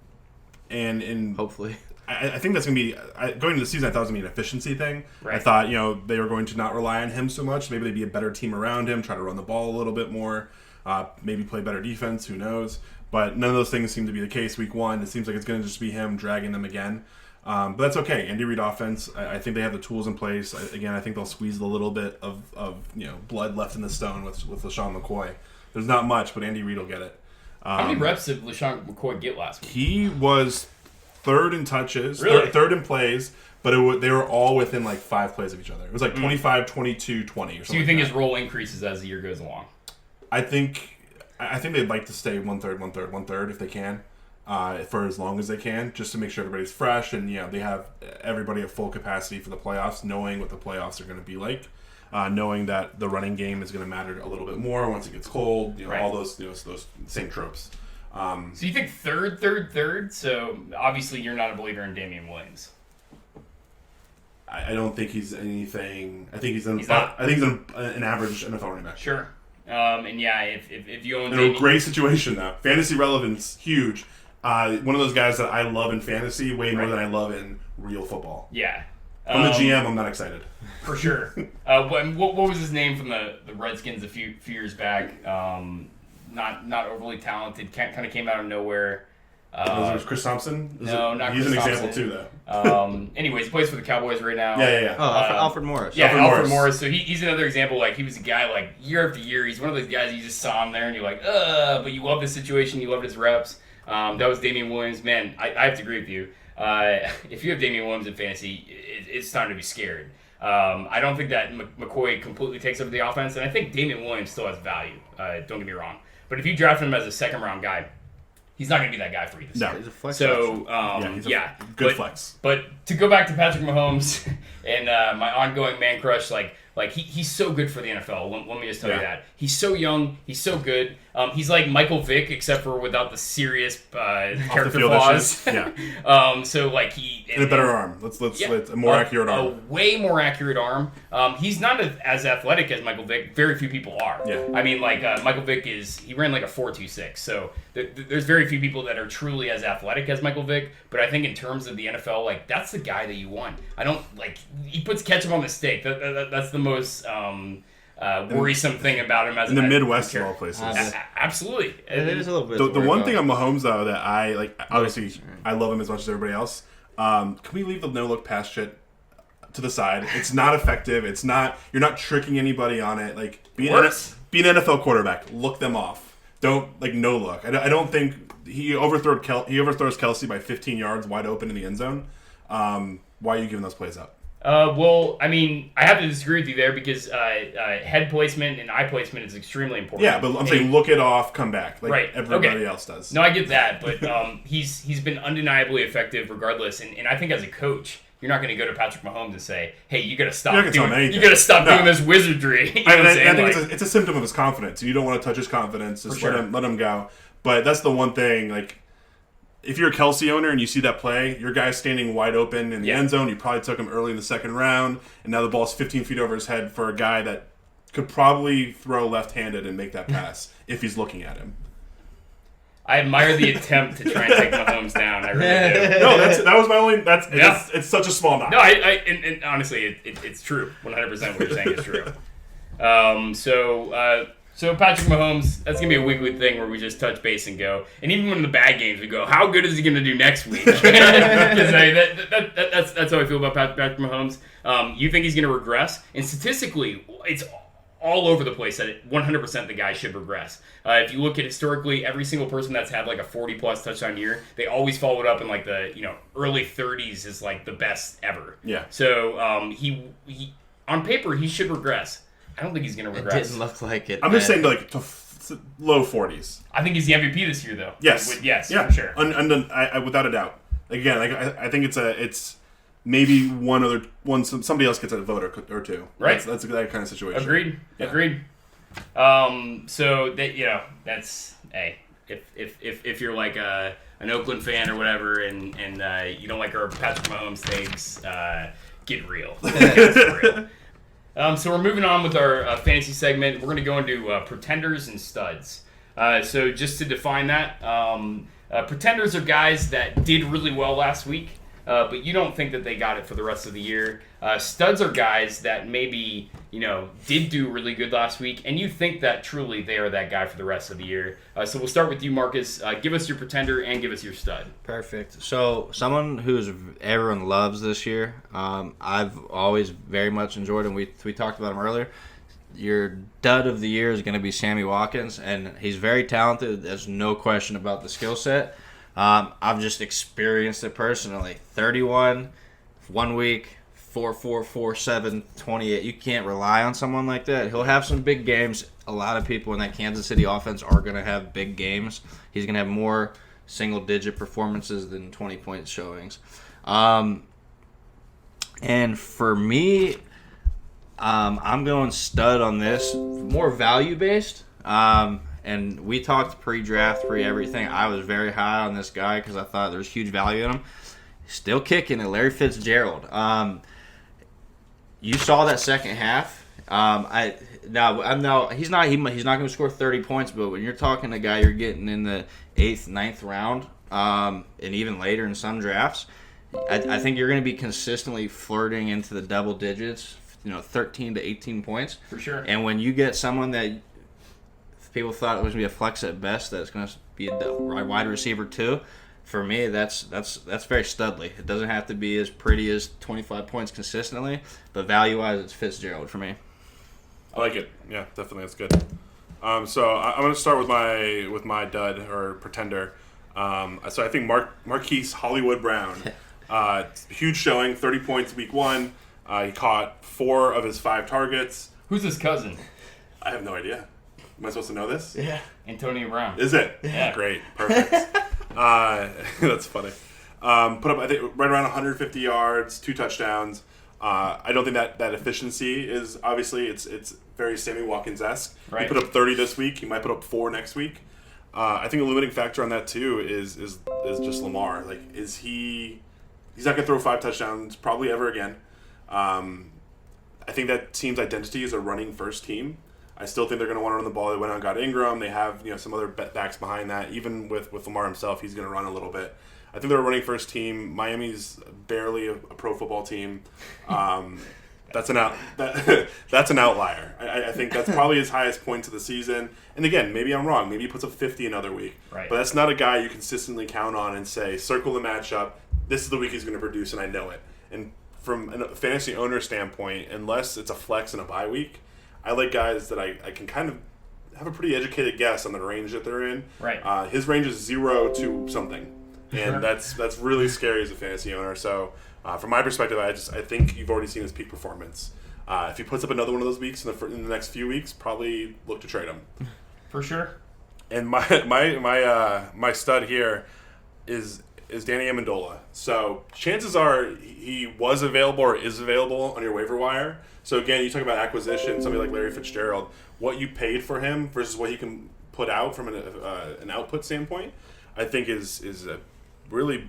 Speaker 3: Hopefully.
Speaker 4: I think that's going to be going into the season. I thought it was going to be an efficiency thing.
Speaker 2: Right.
Speaker 4: I thought they were going to not rely on him so much. Maybe they'd be a better team around him, try to run the ball a little bit more, maybe play better defense. Who knows? But none of those things seem to be the case. Week 1, it seems like it's going to just be him dragging them again. But that's okay. Andy Reid offense. I think they have the tools in place. I think they'll squeeze a little bit of blood left in the stone with LaShawn McCoy. There's not much, but Andy Reid will get it.
Speaker 2: How many reps did LaShawn McCoy get last week?
Speaker 4: He was 3rd in touches,
Speaker 2: Really?
Speaker 4: third in plays, but they were all within 5 plays of each other. It was 25, 22, 20 or something.
Speaker 2: So you think his role increases as the year goes along?
Speaker 4: I think they'd like to stay 1/3, 1/3, 1/3 if they can, for as long as they can, just to make sure everybody's fresh and they have everybody at full capacity for the playoffs, knowing what the playoffs are going to be like, knowing that the running game is going to matter a little bit more once it gets cold.
Speaker 2: Right.
Speaker 4: All those those same tropes.
Speaker 2: So you think third? So obviously you're not a believer in Damian Williams.
Speaker 4: I don't think he's anything. I think he's
Speaker 2: He's not.
Speaker 4: I think he's an average NFL running back.
Speaker 2: Sure. And yeah, if you own
Speaker 4: In a great situation though, fantasy relevance huge. One of those guys that I love in fantasy way more
Speaker 2: Right.
Speaker 4: than I love in real football.
Speaker 2: Yeah.
Speaker 4: I'm the GM. I'm not excited.
Speaker 2: For sure. What was his name from the Redskins a few years back? Not overly talented. Kind of came out of nowhere.
Speaker 4: Was it Chris Thompson?
Speaker 2: No, not
Speaker 4: He's
Speaker 2: Chris
Speaker 4: an example
Speaker 2: Thompson.
Speaker 4: too, though.
Speaker 2: Anyways, he plays for the Cowboys right now.
Speaker 4: Yeah.
Speaker 3: Oh, Alfred Morris.
Speaker 2: Yeah,
Speaker 4: Alfred
Speaker 2: Alfred
Speaker 4: Morris.
Speaker 2: Morris. So he's another example. He was a guy year after year. He's one of those guys you just saw him there and you're like, but you love the situation. You loved his reps. That was Damian Williams. Man, I have to agree with you. If you have Damian Williams in fantasy, it's time to be scared. I don't think that McCoy completely takes over the offense, and I think Damian Williams still has value. Don't get me wrong. But if you draft him as a second-round guy, he's not going to be that guy for you this
Speaker 4: No.
Speaker 2: year.
Speaker 3: He's a flex
Speaker 2: So,
Speaker 3: option.
Speaker 4: He's a
Speaker 2: yeah.
Speaker 4: good
Speaker 2: but,
Speaker 4: flex.
Speaker 2: But to go back to Patrick Mahomes, And my ongoing man crush, like he's so good for the NFL. Let me just tell you that. He's so young. He's so good. He's like Michael Vick, except for without the serious character flaws.
Speaker 4: Yeah.
Speaker 2: So like he
Speaker 4: and a better arm. Let's a more accurate arm.
Speaker 2: A way more accurate arm. He's not as athletic as Michael Vick. Very few people are.
Speaker 4: Yeah.
Speaker 2: I mean, like Michael Vick he ran like a 4.26. So there's very few people that are truly as athletic as Michael Vick. But I think in terms of the NFL, like that's the guy that you want. I don't like he puts ketchup on the steak. That's the most worrisome thing about him as
Speaker 4: in the Midwest of all places.
Speaker 2: Absolutely.
Speaker 3: It is a little bit.
Speaker 4: The one thing on Mahomes though that I like, obviously I love him as much as everybody else. Can we leave the no look pass shit to the side? It's not effective. It's not. You're not tricking anybody on it. Like be an NFL quarterback. Look them off. Don't like no look. I don't think he overthrows Kelsey by 15 yards wide open in the end zone. Why are you giving those plays up?
Speaker 2: Well, I mean, I have to disagree with you there because head placement and eye placement is extremely important.
Speaker 4: Yeah, but I'm saying look it off, come back, like everybody else does.
Speaker 2: No, I get that, but he's been undeniably effective regardless. And I think as a coach, you're not going to go to Patrick Mahomes and say, "Hey, you got to stop doing this wizardry." You know
Speaker 4: I think it's a symptom of his confidence. You don't want to touch his confidence. Just let him go. But that's the one thing, like. If you're a Kelsey owner and you see that play, your guy's standing wide open in the end zone. You probably took him early in the second round, and now the ball's 15 feet over his head for a guy that could probably throw left-handed and make that pass if he's looking at him.
Speaker 2: I admire the attempt to try and take Mahomes down. I really do.
Speaker 4: No, that was my only. It's such a small knock.
Speaker 2: No, and honestly, it's true. 100% what you're saying is true. So Patrick Mahomes, that's going to be a weekly thing where we just touch base and go. And even when in the bad games, we go, how good is he going to do next week? That's how I feel about Patrick Mahomes. You think he's going to regress? And statistically, it's all over the place that 100% the guy should regress. If you look at historically, every single person that's had like a 40-plus touchdown year, they always followed up in like the early 30s is like the best ever.
Speaker 4: Yeah.
Speaker 2: So he on paper, he should regress. I don't think he's going to regress.
Speaker 3: It didn't look like it.
Speaker 4: I'm just saying like to low 40s.
Speaker 2: I think he's the MVP this year, though.
Speaker 4: Yes.
Speaker 2: Yes,
Speaker 4: yeah.
Speaker 2: for sure.
Speaker 4: I without a doubt. Again, I think it's maybe somebody else gets a vote or two.
Speaker 2: Right.
Speaker 4: That's that kind of situation.
Speaker 2: Agreed.
Speaker 4: Yeah.
Speaker 2: Agreed. So that that's if you're like an Oakland fan or whatever, and you don't like our Patrick Mahomes takes, get real. Get real. So we're moving on with our fantasy segment. We're going to go into pretenders and studs. So just to define that, pretenders are guys that did really well last week, but you don't think that they got it for the rest of the year. Studs are guys that maybe, did do really good last week, and you think that truly they are that guy for the rest of the year. So we'll start with you, Marcus. Give us your pretender and give us your stud.
Speaker 3: Perfect. So someone everyone loves this year, I've always very much enjoyed, and we talked about him earlier. Your dud of the year is going to be Sammy Watkins, and he's very talented. There's no question about the skill set. I've just experienced it personally. 31, 1 week, 4, 4, 4, 7, 28. You can't rely on someone like that. He'll have some big games. A lot of people in that Kansas City offense are going to have big games. He's going to have more single-digit performances than 20-point showings. And for me, I'm going stud on this. More value-based. And we talked pre-draft, pre-everything. I was very high on this guy because I thought there was huge value in him. Still kicking it, Larry Fitzgerald. You saw that second half. He's not going to score 30 points, but when you're talking a guy you're getting in the 8th, 9th round, and even later in some drafts, I think you're going to be consistently flirting into the double digits, 13 to 18 points.
Speaker 2: For sure.
Speaker 3: And when you get someone that people thought it was going to be a flex at best, that's going to be a wide receiver too. For me, that's very studly. It doesn't have to be as pretty as 25 points consistently, but value-wise, it's Fitzgerald for me.
Speaker 4: I like it. Yeah, definitely, that's good. So I'm going to start with my dud or pretender. So I think Marquise Hollywood Brown, huge showing, 30 points week 1. He caught 4 of his 5 targets.
Speaker 2: Who's his cousin?
Speaker 4: I have no idea. Am I supposed to know this?
Speaker 3: Yeah.
Speaker 2: Antonio Brown.
Speaker 4: Is it?
Speaker 2: Yeah.
Speaker 4: Great. Perfect. That's funny. Put up, I think, right around 150 yards, 2 touchdowns. I don't think that efficiency is obviously it's very Sammy Watkins-esque.
Speaker 2: Right.
Speaker 4: He put up 30 this week. He might put up 4 next week. I think a limiting factor on that too is just Lamar. Like, he's not gonna throw 5 touchdowns probably ever again. I think that team's identity is a running first team. I still think they're going to want to run the ball. They went out and got Ingram. They have some other backs behind that. Even with Lamar himself, he's going to run a little bit. I think they're a running first team. Miami's barely a pro football team. That's an outlier. I think that's probably his highest points of the season. And again, maybe I'm wrong. Maybe he puts up 50 another week.
Speaker 2: Right.
Speaker 4: But that's not a guy you consistently count on and say, circle the matchup. This is the week he's going to produce, and I know it. And from a fantasy owner standpoint, unless it's a flex and a bye week, I like guys that I can kind of have a pretty educated guess on the range that they're in.
Speaker 2: Right.
Speaker 4: His range is 0 to something, and that's really scary as a fantasy owner. So, from my perspective, I think you've already seen his peak performance. If he puts up another one of those weeks in the next few weeks, probably look to trade him.
Speaker 2: For sure.
Speaker 4: And my stud here is Danny Amendola. So chances are he was available or is available on your waiver wire. So again, you talk about acquisition, somebody like Larry Fitzgerald, what you paid for him versus what he can put out from an output standpoint, I think is a really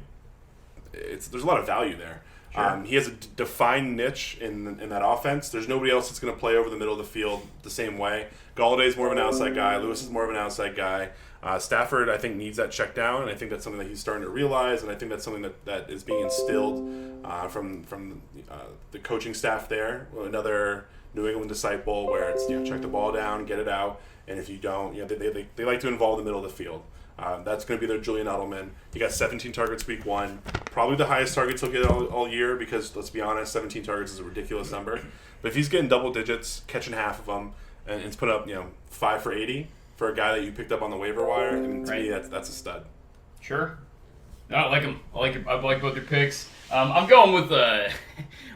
Speaker 4: there's a lot of value there.
Speaker 2: Sure.
Speaker 4: He has a defined niche in that offense. There's nobody else that's going to play over the middle of the field the same way. Galladay's more of an outside guy. Lewis is more of an outside guy. Stafford, I think, needs that check down, and I think that's something that he's starting to realize, and I think that's something that is being instilled from the coaching staff there. Another New England disciple where it's check the ball down, get it out, and if you don't, they like to involve the middle of the field. That's going to be their Julian Edelman. He got 17 targets week 1, probably the highest targets he'll get all year because, let's be honest, 17 targets is a ridiculous number. But if he's getting double digits, catching half of them, and it's put up 5 for 80 for a guy that you picked up on the waiver wire, I mean, to me that's a stud.
Speaker 2: Sure. No, I like him. I like both your picks. I'm going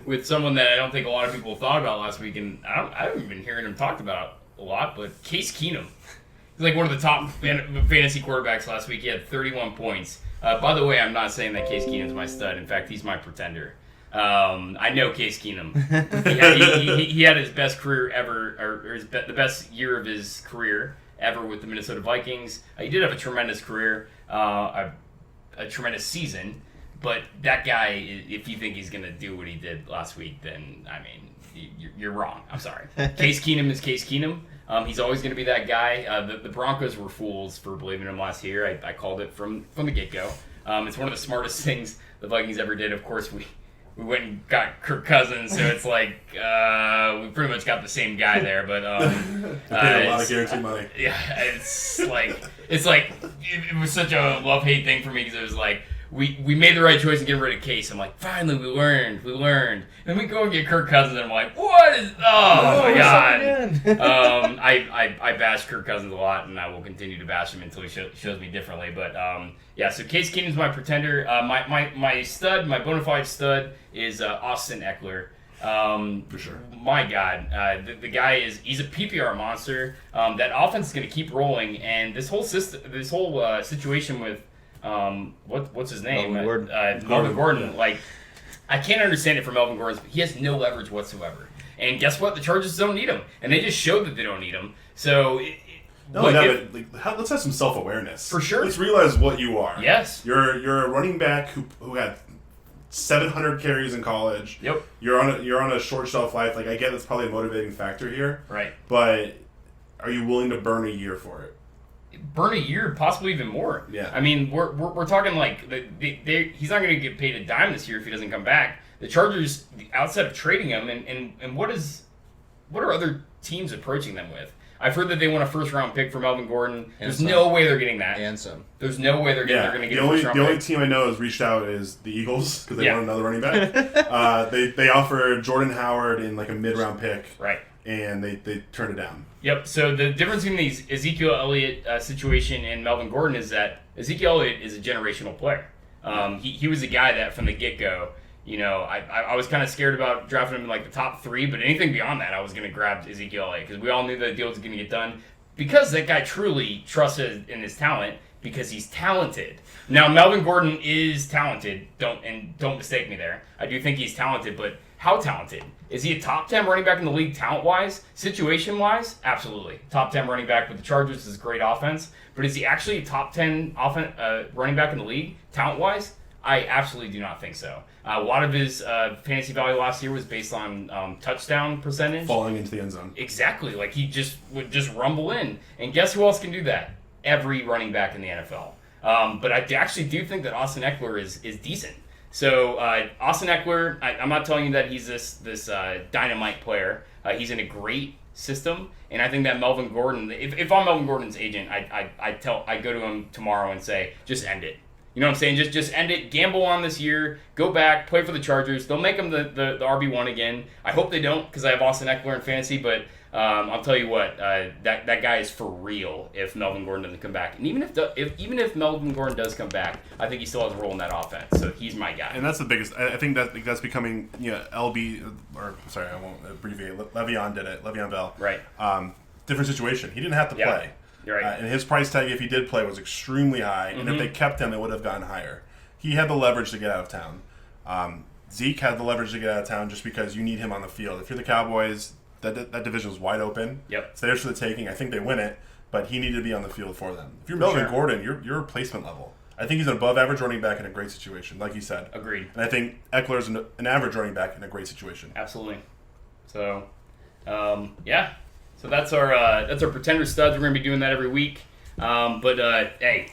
Speaker 2: with someone that I don't think a lot of people thought about last week, and I haven't been hearing him talked about a lot, but Case Keenum. He's like one of the top fantasy quarterbacks last week. He had 31 points. By the way, I'm not saying that Case Keenum's my stud. In fact, he's my pretender. I know Case Keenum. He had his best career ever, or the best year of his career ever with the Minnesota Vikings. He did have a tremendous career, a tremendous season. But that guy, if you think he's going to do what he did last week, then, I mean, you're wrong. I'm sorry. Case Keenum is Case Keenum. He's always going to be that guy. The Broncos were fools for believing him last year. I called it from the get-go. It's one of the smartest things the Vikings ever did. Of course, we went and got Kirk Cousins, so it's like we pretty much got the same guy there. But
Speaker 4: paid a lot of guarantee money.
Speaker 2: Yeah, it was such a love-hate thing for me because it was like, we made the right choice in getting rid of Case. I'm like, finally, we learned. And then we go and get Kirk Cousins, and I'm like, what is? Oh my god! I bash Kirk Cousins a lot, and I will continue to bash him until he shows me differently. But yeah, so Case Keenum's my pretender. My stud, my bona fide stud, is Austin Eckler.
Speaker 4: For sure.
Speaker 2: My God, the guy he's a PPR monster. That offense is going to keep rolling, and this whole situation with. What's his name? Melvin Gordon. Like, I can't understand it for Melvin Gordon. He has no leverage whatsoever. And guess what? The Chargers don't need him, and they just showed that they don't need him. So,
Speaker 4: let's have some self-awareness.
Speaker 2: For sure.
Speaker 4: Let's realize what you are.
Speaker 2: Yes.
Speaker 4: You're a running back who had 700 carries in college.
Speaker 2: Yep.
Speaker 4: You're on a short shelf life. Like, I get that's probably a motivating factor here.
Speaker 2: Right.
Speaker 4: But are you willing to burn a year for it?
Speaker 2: Burn a year, possibly even more.
Speaker 4: Yeah.
Speaker 2: I mean, we're talking like he's not going to get paid a dime this year if he doesn't come back. The Chargers, outside of trading him, and what are other teams approaching them with? I've heard that they want a first-round pick for Melvin Gordon. There's no way they're getting that.
Speaker 3: And some.
Speaker 2: There's no way they're going to get a first-round pick.
Speaker 4: The only team I know has reached out is the Eagles because they want another running back. They offered Jordan Howard in like a mid-round pick.
Speaker 2: Right.
Speaker 4: And they turned it down.
Speaker 2: Yep. So the difference between the Ezekiel Elliott situation and Melvin Gordon is that Ezekiel Elliott is a generational player. He was a guy that from the get-go, I was kind of scared about drafting him in like the top 3, but anything beyond that, I was going to grab Ezekiel Elliott because we all knew the deal was going to get done because that guy truly trusted in his talent because he's talented. Now Melvin Gordon is talented. Don't mistake me there. I do think he's talented, but How talented? Is he a top 10 running back in the league talent-wise? Situation-wise? Absolutely. Top 10 running back with the Chargers is great offense. But is he actually a top 10 running back in the league talent-wise? I absolutely do not think so. A lot of his fantasy value last year was based on touchdown percentage.
Speaker 4: Falling into the end zone.
Speaker 2: Exactly. Like, he just would just rumble in. And guess who else can do that? Every running back in the NFL. But I actually do think that Austin Eckler is decent. So Austin Eckler, I'm not telling you that he's this dynamite player. He's in a great system, and I think that Melvin Gordon. If I'm Melvin Gordon's agent, I go to him tomorrow and say, just end it. You know what I'm saying? Just end it. Gamble on this year. Go back. Play for the Chargers. They'll make him the RB1 again. I hope they don't, because I have Austin Eckler in fantasy. But I'll tell you what, that guy is for real if Melvin Gordon doesn't come back. And even if Melvin Gordon does come back, I think he still has a role in that offense. So he's my guy.
Speaker 4: And that's the biggest. I think that's becoming, LB, or sorry, I won't abbreviate. Le'Veon did it. Le'Veon Bell.
Speaker 2: Right.
Speaker 4: Different situation. He didn't have to play.
Speaker 2: You're right.
Speaker 4: And his price tag, if he did play, was extremely high. And if they kept him, it would have gone higher. He had the leverage to get out of town. Zeke had the leverage to get out of town just because you need him on the field. If you're the Cowboys, that division is wide open.
Speaker 2: Yep.
Speaker 4: It's theirs for the taking. I think they win it, but he needed to be on the field for them. If you're Melvin Gordon, you're replacement level. I think he's an above-average running back in a great situation, like you said.
Speaker 2: Agreed.
Speaker 4: And I think Eckler's an average running back in a great situation.
Speaker 2: Absolutely. So, yeah. So that's our pretender studs. We're gonna be doing that every week. But hey,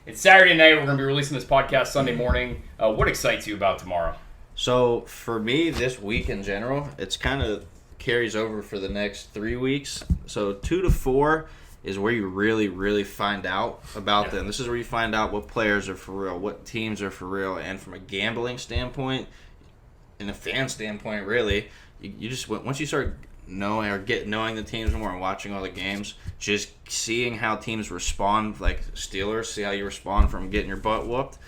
Speaker 2: it's Saturday night. We're gonna be releasing this podcast Sunday morning. What excites you about tomorrow?
Speaker 3: So for me, this week in general, it's kind of carries over for the next 3 weeks. So 2 to 4 is where you really, really find out about them. This is where you find out what players are for real, what teams are for real, and from a gambling standpoint, and a fan standpoint, really, you just once you start knowing the teams more and watching all the games, just seeing how teams respond, like Steelers, see how you respond from getting your butt whooped,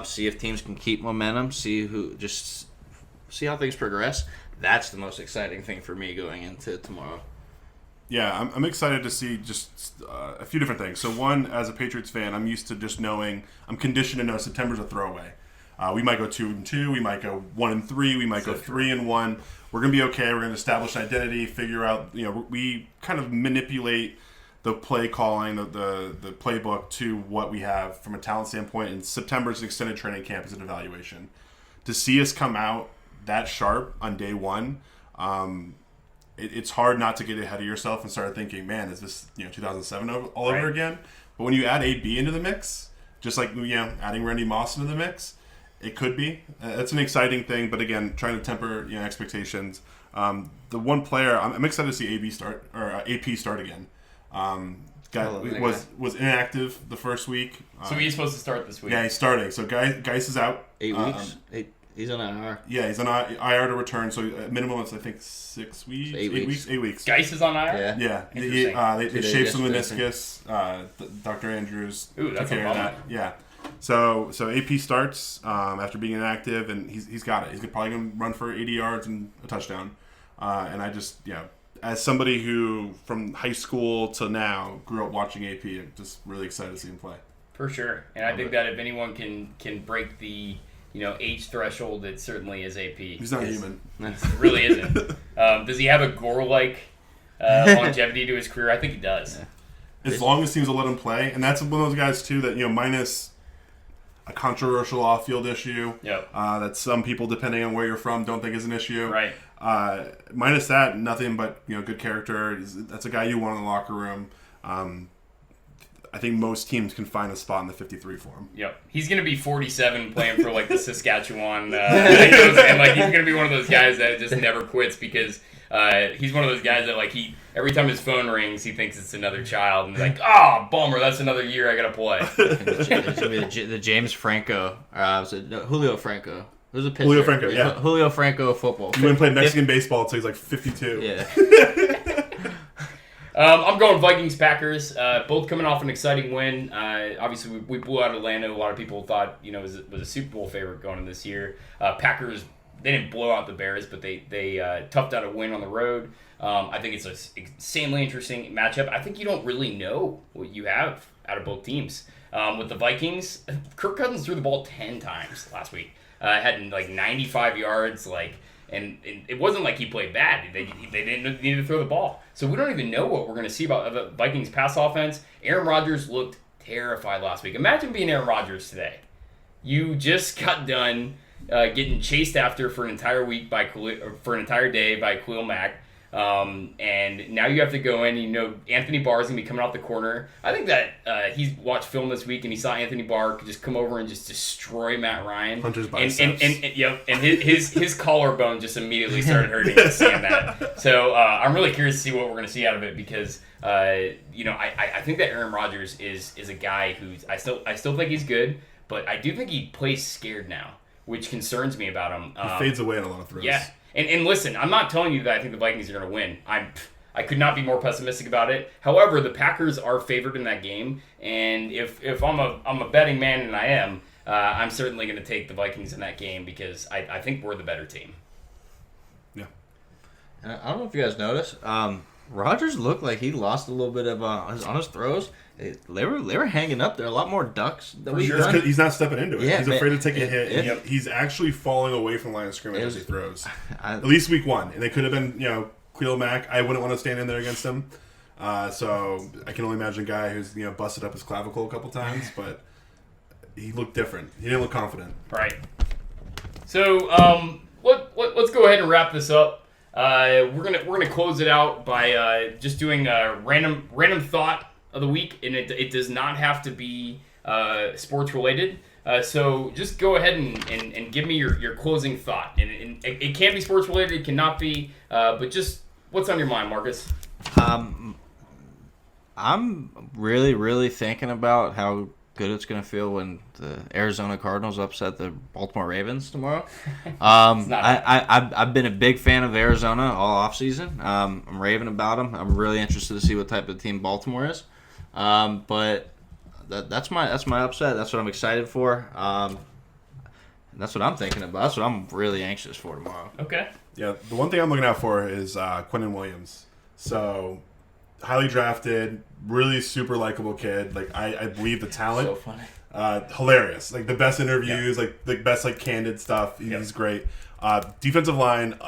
Speaker 3: see if teams can keep momentum, see how things progress. That's the most exciting thing for me going into tomorrow.
Speaker 4: Yeah, I'm excited to see just a few different things. So one, as a Patriots fan, I'm used to just knowing, I'm conditioned to know September's a throwaway. We might go 2-2, we might go 1-3, we might go 3-1. We're gonna be okay. We're gonna establish an identity, figure out. We kind of manipulate the play calling, the playbook to what we have from a talent standpoint. And September's an extended training camp as an evaluation. To see us come out that sharp on day one, it's hard not to get ahead of yourself and start thinking, man, is this 2007 all over again? But when you add AB into the mix, just like adding Randy Moss into the mix, it could be. That's an exciting thing, but again, trying to temper expectations. The one player I'm excited to see AP start again. Was inactive the first week.
Speaker 2: So he's supposed to start this week.
Speaker 4: Yeah, he's starting. So Geis is out.
Speaker 3: 8 weeks. He's on IR.
Speaker 4: Yeah, he's on IR to return. So minimum it's I think 6 weeks.
Speaker 3: 8 weeks.
Speaker 4: 8 weeks.
Speaker 2: Geis is on IR.
Speaker 4: Yeah. They shaved some meniscus. Dr. Andrews took care of that. Yeah. So AP starts after being inactive, and he's got it. He's probably going to run for 80 yards and a touchdown. And I just as somebody who from high school to now grew up watching AP, I'm just really excited to see him play.
Speaker 2: For sure, and I think that if anyone can break the age threshold, it certainly is AP.
Speaker 4: He's not human.
Speaker 2: It really isn't. Does he have a Gore-like longevity to his career? I think he does.
Speaker 3: Yeah.
Speaker 4: As long as teams will let him play, and that's one of those guys too that minus a controversial off-field issue that some people, depending on where you're from, don't think is an issue.
Speaker 2: Right.
Speaker 4: Minus that, nothing but good character. That's a guy you want in the locker room. I think most teams can find a spot in the 53 for him.
Speaker 2: Yep. He's going to be 47 playing for the Saskatchewan. And he's going to be one of those guys that just never quits because he's one of those guys that every time his phone rings, he thinks it's another child and he's like, oh, bummer, that's another year I got to play.
Speaker 3: It's going to be the James Franco. Julio Franco. Who's a pitcher?
Speaker 4: Julio Franco, yeah.
Speaker 3: Julio Franco of football.
Speaker 4: He wouldn't play Mexican baseball until he's 52.
Speaker 3: Yeah.
Speaker 2: I'm going Vikings-Packers. Both coming off an exciting win. Obviously, we blew out Atlanta. A lot of people thought was a Super Bowl favorite going in this year. Packers, they didn't blow out the Bears, but they toughed out a win on the road. I think it's an insanely interesting matchup. I think you don't really know what you have out of both teams. With the Vikings, Kirk Cousins threw the ball 10 times last week. Had 95 yards, And it wasn't like he played bad. They didn't need to throw the ball. So we don't even know what we're going to see about the Vikings pass offense. Aaron Rodgers looked terrified last week. Imagine being Aaron Rodgers today. You just got done getting chased after for an entire week for an entire day by Khalil Mack. And now you have to go in. Anthony Barr is going to be coming off the corner. I think that he's watched film this week and he saw Anthony Barr just come over and just destroy Matt Ryan.
Speaker 4: Hunter's biceps.
Speaker 2: And his collarbone just immediately started hurting seeing that. So I'm really curious to see what we're going to see out of it because I think that Aaron Rodgers is a guy who's I still think he's good, but I do think he plays scared now, which concerns me about him.
Speaker 4: He fades away in a lot of throws.
Speaker 2: Yeah. And listen, I'm not telling you that I think the Vikings are going to win. I could not be more pessimistic about it. However, the Packers are favored in that game, and if I'm a betting man, and I am, I'm certainly going to take the Vikings in that game because I think we're the better team.
Speaker 4: Yeah.
Speaker 3: I don't know if you guys noticed. Rodgers looked like he lost a little bit of on his throws. They were hanging up there. A lot more ducks than we've done.
Speaker 4: He's not stepping into it.
Speaker 3: Yeah,
Speaker 4: he's afraid to take a hit.
Speaker 3: It-
Speaker 4: He's actually falling away from the line of scrimmage as he throws.
Speaker 3: I-
Speaker 4: At least week 1. And they could have been, Khalil Mack. I wouldn't want to stand in there against him. So I can only imagine a guy who's, busted up his clavicle a couple times. But he looked different. He didn't look confident.
Speaker 2: Right. So let's go ahead and wrap this up. We're gonna close it out by just doing a random thought of the week, and it does not have to be sports related. So just go ahead and give me your closing thought, and it can't be sports related, it cannot be, but just what's on your mind, Marcus?
Speaker 3: I'm really, really thinking about how good it's going to feel when the Arizona Cardinals upset the Baltimore Ravens tomorrow. I've been a big fan of Arizona all offseason. I'm raving about them. I'm really interested to see what type of team Baltimore is. But that's my upset. That's what I'm excited for. That's what I'm thinking about. That's what I'm really anxious for tomorrow.
Speaker 2: Okay.
Speaker 4: Yeah, the one thing I'm looking out for is Quinnen Williams. So, highly drafted, really super likable kid. Like, I believe the talent.
Speaker 2: So funny.
Speaker 4: Hilarious. Like, the best interviews, like, the best, candid stuff. He's great. Defensive line,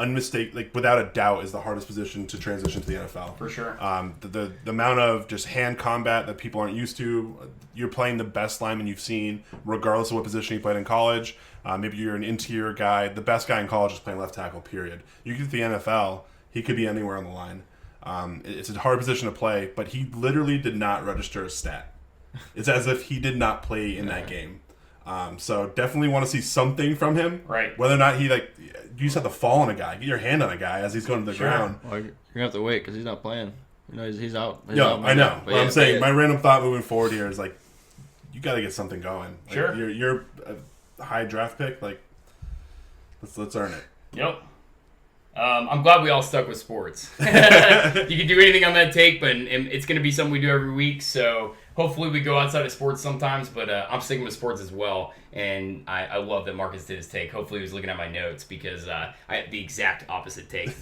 Speaker 4: without a doubt, is the hardest position to transition to the NFL.
Speaker 2: For sure.
Speaker 4: The amount of just hand combat that people aren't used to. You're playing the best lineman you've seen, regardless of what position you played in college. Maybe you're an interior guy. The best guy in college is playing left tackle, period. You get to the NFL, he could be anywhere on the line. It's a hard position to play, but he literally did not register a stat. It's as if he did not play in that game. So definitely want to see something from him.
Speaker 2: Right.
Speaker 4: Whether or not he, you just have to fall on a guy. Get your hand on a guy as he's going to the ground.
Speaker 3: Well, you're going to have to wait because he's not playing. He's out.
Speaker 4: I know. But I'm saying my random thought moving forward here is, you got to get something going.
Speaker 2: Sure.
Speaker 4: You're a high draft pick. Let's earn it.
Speaker 2: Yep. I'm glad we all stuck with sports. You can do anything on that take, but it's going to be something we do every week. So hopefully we go outside of sports sometimes, but I'm sticking with sports as well. And I love that Marcus did his take. Hopefully he was looking at my notes because I had the exact opposite take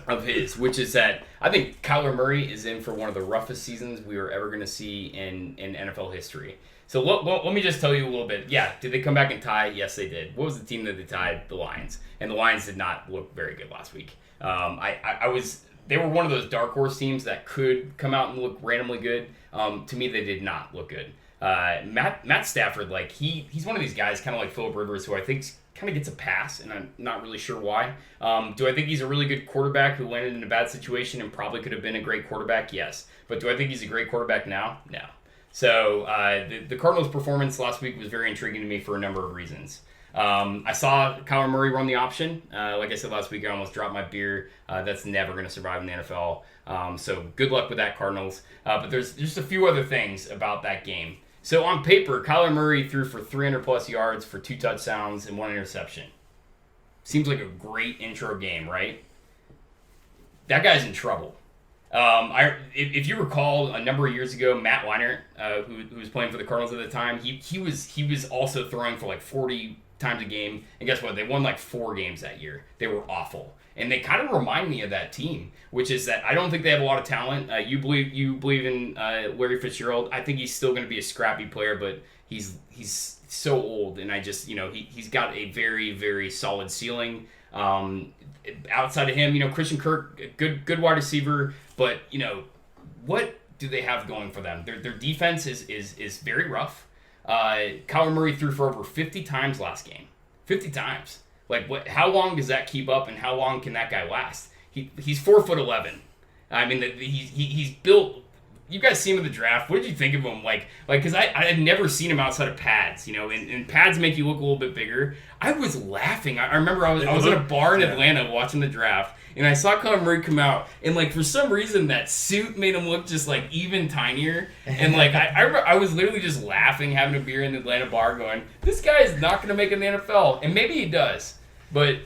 Speaker 2: of his, which is that I think Kyler Murray is in for one of the roughest seasons we were ever going to see in NFL history. So let me just tell you a little bit. Yeah, did they come back and tie? Yes, they did. What was the team that they tied? The Lions. And the Lions did not look very good last week. They were one of those dark horse teams that could come out and look randomly good. To me, they did not look good. Matt Stafford, he's one of these guys, kind of like Phillip Rivers, who I think kind of gets a pass, and I'm not really sure why. Do I think he's a really good quarterback who landed in a bad situation and probably could have been a great quarterback? Yes. But do I think he's a great quarterback now? No. So the Cardinals' performance last week was very intriguing to me for a number of reasons. I saw Kyler Murray run the option. Like I said last week, I almost dropped my beer. That's never going to survive in the NFL. So good luck with that, Cardinals. But there's just a few other things about that game. So on paper, Kyler Murray threw for 300-plus yards for 2 touchdowns and 1 interception. Seems like a great intro game, right? That guy's in trouble. If you recall, a number of years ago, Matt Leinart, who was playing for the Cardinals at the time, he was also throwing for 40 times a game. And guess what? They won 4 games that year. They were awful. And they kind of remind me of that team, which is that I don't think they have a lot of talent. You believe in Larry Fitzgerald. I think he's still going to be a scrappy player, but he's so old, and I just he's got a very, very solid ceiling. outside of him, Christian Kirk, good wide receiver, but what do they have going for them? Their defense is very rough. Kyler Murray threw for over 50 times last game. 50 times. Like, how long does that keep up, and how long can that guy last? He's 4'11". I mean, he's built. You guys see him in the draft. What did you think of him? Because I had never seen him outside of pads, and pads make you look a little bit bigger. I was laughing. I remember I was at a bar in Atlanta watching the draft, and I saw Kyler Murray come out, and for some reason that suit made him look just even tinier, and I was literally just laughing, having a beer in the Atlanta bar, going, this guy is not going to make it in the NFL, and maybe he does, but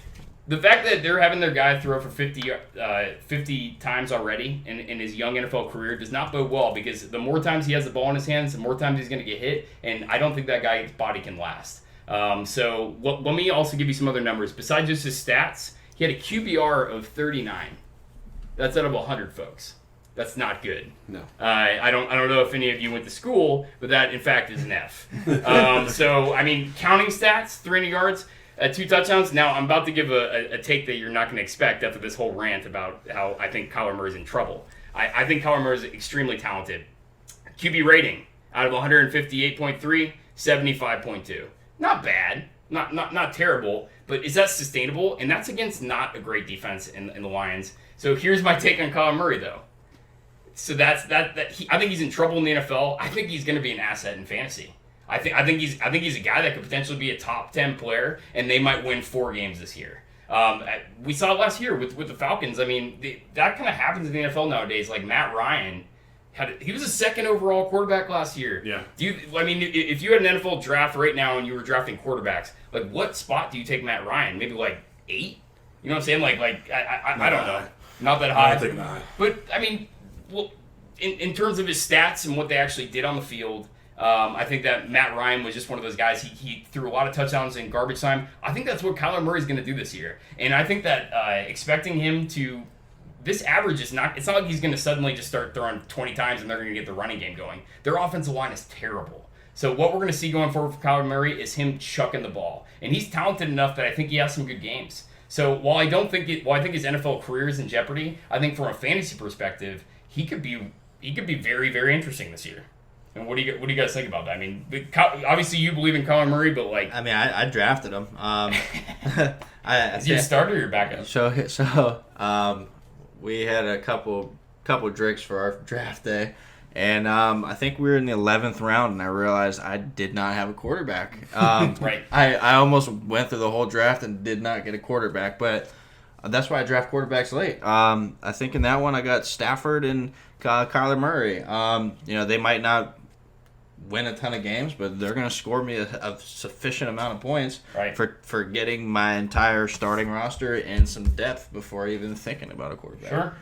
Speaker 2: the fact that they're having their guy throw for 50 times already in his young NFL career does not bode well, because the more times he has the ball in his hands, the more times he's going to get hit, and I don't think that guy's body can last. So let me also give you some other numbers. Besides just his stats, he had a QBR of 39. That's out of 100, folks. That's not good.
Speaker 5: No.
Speaker 2: I don't know if any of you went to school, but that, in fact, is an F. So, counting stats, 300 yards, 2 touchdowns. Now, I'm about to give a take that you're not going to expect after this whole rant about how I think Kyler Murray's in trouble. I think Kyler Murray's extremely talented. QB rating, out of 158.3, 75.2. Not bad. Not terrible. But is that sustainable? And that's against not a great defense in the Lions. So here's my take on Kyler Murray, though. So I think he's in trouble in the NFL. I think he's going to be an asset in fantasy. I think he's a guy that could potentially be a top 10 player, and they might win 4 games this year. We saw it last year with the Falcons. That kind of happens in the NFL nowadays. Like Matt Ryan, he was a 2nd overall quarterback last year.
Speaker 4: Yeah.
Speaker 2: If you had an NFL draft right now and you were drafting quarterbacks, what spot do you take Matt Ryan? Maybe 8? You know what I'm saying? I don't know. Not that high.
Speaker 4: I think not.
Speaker 2: But in terms of his stats and what they actually did on the field. I think that Matt Ryan was just one of those guys. He threw a lot of touchdowns in garbage time. I think that's what Kyler Murray's going to do this year. And I think that expecting him to... This average is not... It's not like he's going to suddenly just start throwing 20 times and they're going to get the running game going. Their offensive line is terrible. So what we're going to see going forward for Kyler Murray is him chucking the ball. And he's talented enough that I think he has some good games. So while I think his NFL career is in jeopardy, I think from a fantasy perspective, he could be very, very interesting this year. And what do you guys think about that? Obviously you believe in Kyler Murray, but
Speaker 3: I drafted him.
Speaker 2: Is he a starter or your backup?
Speaker 3: So we had a couple drinks for our draft day, and I think we were in the 11th round, and I realized I did not have a quarterback.
Speaker 2: Right.
Speaker 3: I almost went through the whole draft and did not get a quarterback, but that's why I draft quarterbacks late. I think in that one I got Stafford and Kyler Murray. They might not win a ton of games, but they're going to score me a sufficient amount of points for getting my entire starting roster and some depth before even thinking about a quarterback.
Speaker 2: Sure.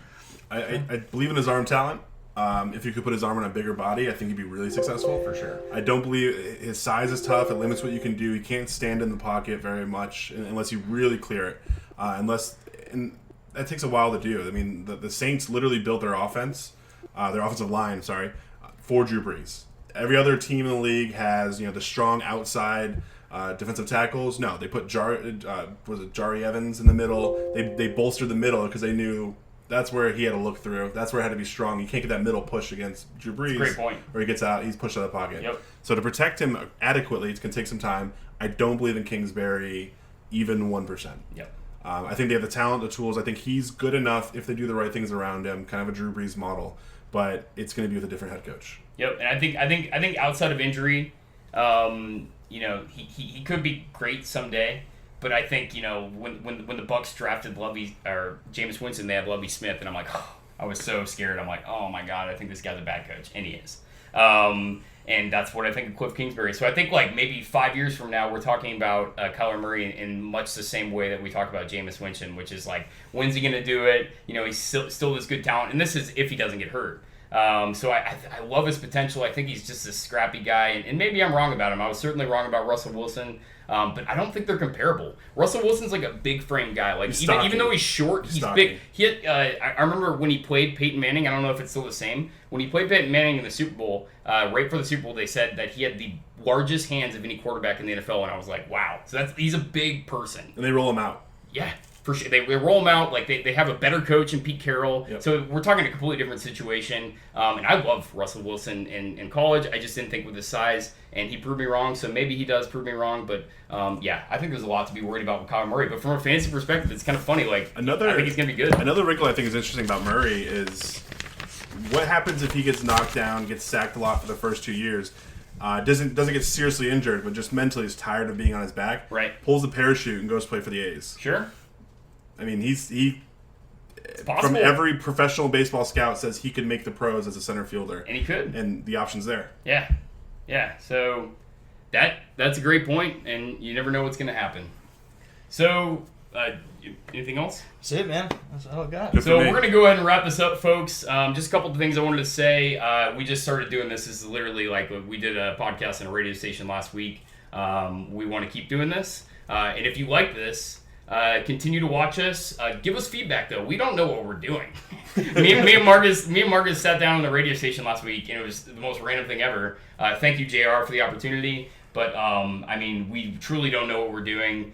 Speaker 4: I believe in his arm talent. If you could put his arm on a bigger body, I think he'd be really successful. For sure. I don't believe his size is tough. It limits what you can do. He can't stand in the pocket very much unless you really clear it. And that takes a while to do. The Saints literally built their offensive line, for Drew Brees. Every other team in the league has, the strong outside defensive tackles. No, they put Jari Evans in the middle. They bolstered the middle because they knew that's where he had to look through. That's where it had to be strong. You can't get that middle push against Drew Brees.
Speaker 2: Great point.
Speaker 4: Where he gets out, he's pushed out of the pocket.
Speaker 2: Yep.
Speaker 4: So to protect him adequately, it's going to take some time. I don't believe in Kingsbury even 1%.
Speaker 2: Yep.
Speaker 4: I think they have the talent, the tools. I think he's good enough if they do the right things around him, kind of a Drew Brees model. But it's going to be with a different head coach.
Speaker 2: Yep, and I think outside of injury, he could be great someday. But I think when the Bucks drafted Jameis Winston, they had Lovie Smith, and I'm like, I was so scared. I'm like, oh my god, I think this guy's a bad coach, and he is. And that's what I think of Cliff Kingsbury. So I think maybe 5 years from now, we're talking about Kyler Murray in much the same way that we talk about Jameis Winston, which is when's he going to do it? He's still this good talent, and this is if he doesn't get hurt. So I love his potential. I think he's just a scrappy guy, and maybe I'm wrong about him. I was certainly wrong about Russell Wilson, but I don't think they're comparable. Russell Wilson's a big frame guy. Even though he's short, he's big. He had, I remember when he played Peyton Manning. I don't know if it's still the same. When he played Peyton Manning in the Super Bowl, right for the Super Bowl, they said that he had the largest hands of any quarterback in the NFL, and I was like, wow. So he's a big person.
Speaker 4: And they roll him out.
Speaker 2: Yeah. For sure, they roll him out like they have a better coach in Pete Carroll.
Speaker 4: Yep.
Speaker 2: So we're talking a completely different situation. And I love Russell Wilson in college. I just didn't think with his size, and he proved me wrong. So maybe he does prove me wrong. But yeah, I think there's a lot to be worried about with Kyler Murray. But from a fantasy perspective, it's kind of funny. Like I think he's gonna be good.
Speaker 4: Another wrinkle I think is interesting about Murray is what happens if he gets knocked down, gets sacked a lot for the first 2 years. Doesn't get seriously injured, but just mentally is tired of being on his back.
Speaker 2: Right.
Speaker 4: Pulls the parachute and goes play for the A's.
Speaker 2: Sure.
Speaker 4: I mean, he
Speaker 2: possible.
Speaker 4: from every professional baseball scout says he could make the pros as a center fielder,
Speaker 2: And he could.
Speaker 4: and the option's there.
Speaker 2: Yeah. So that's a great point, and you never know what's going to happen. So, anything else?
Speaker 3: That's it, man. That's all I got.
Speaker 4: Good
Speaker 2: So
Speaker 4: for me.
Speaker 2: we're going to go ahead and wrap this up, folks. Just a couple of things I wanted to say. We just started doing this. This is literally like we did a podcast on a radio station last week. We want to keep doing this. And if you like this, continue to watch us. Give us feedback, though. We don't know what we're doing. me and Marcus sat down on the radio station last week, and it was the most random thing ever. Thank you, JR, for the opportunity. But, I mean, we truly don't know what we're doing.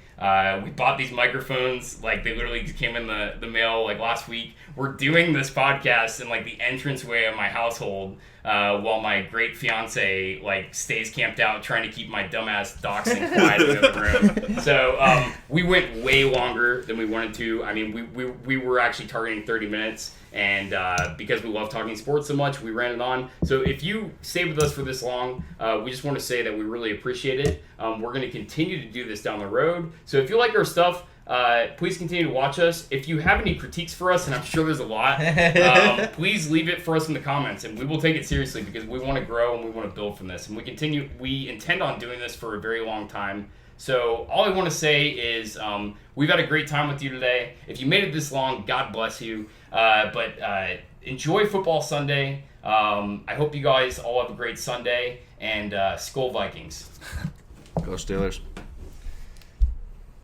Speaker 2: We bought these microphones. Like, they literally came in the mail, like, last week. We're doing this podcast in, like, the entranceway of my household while my great fiance, like, stays camped out trying to keep my dumbass dachshund quiet in the other room. So, we went way longer than we wanted to. I mean, we were actually targeting 30 minutes. And because we love talking sports so much, we ran it on. So if you stayed with us for this long, we just want to say that we really appreciate it. We're going to continue to do this down the road. So if you like our stuff, please continue to watch us. If you have any critiques for us, and I'm sure there's a lot, please leave it for us in the comments, and we will take it seriously because we want to grow and we want to build from this. And we intend on doing this for a very long time. So all I want to say is we've had a great time with you today. If you made it this long, God bless you. But enjoy Football Sunday. I hope you guys all have a great Sunday. And Skol Vikings.
Speaker 3: Go Steelers.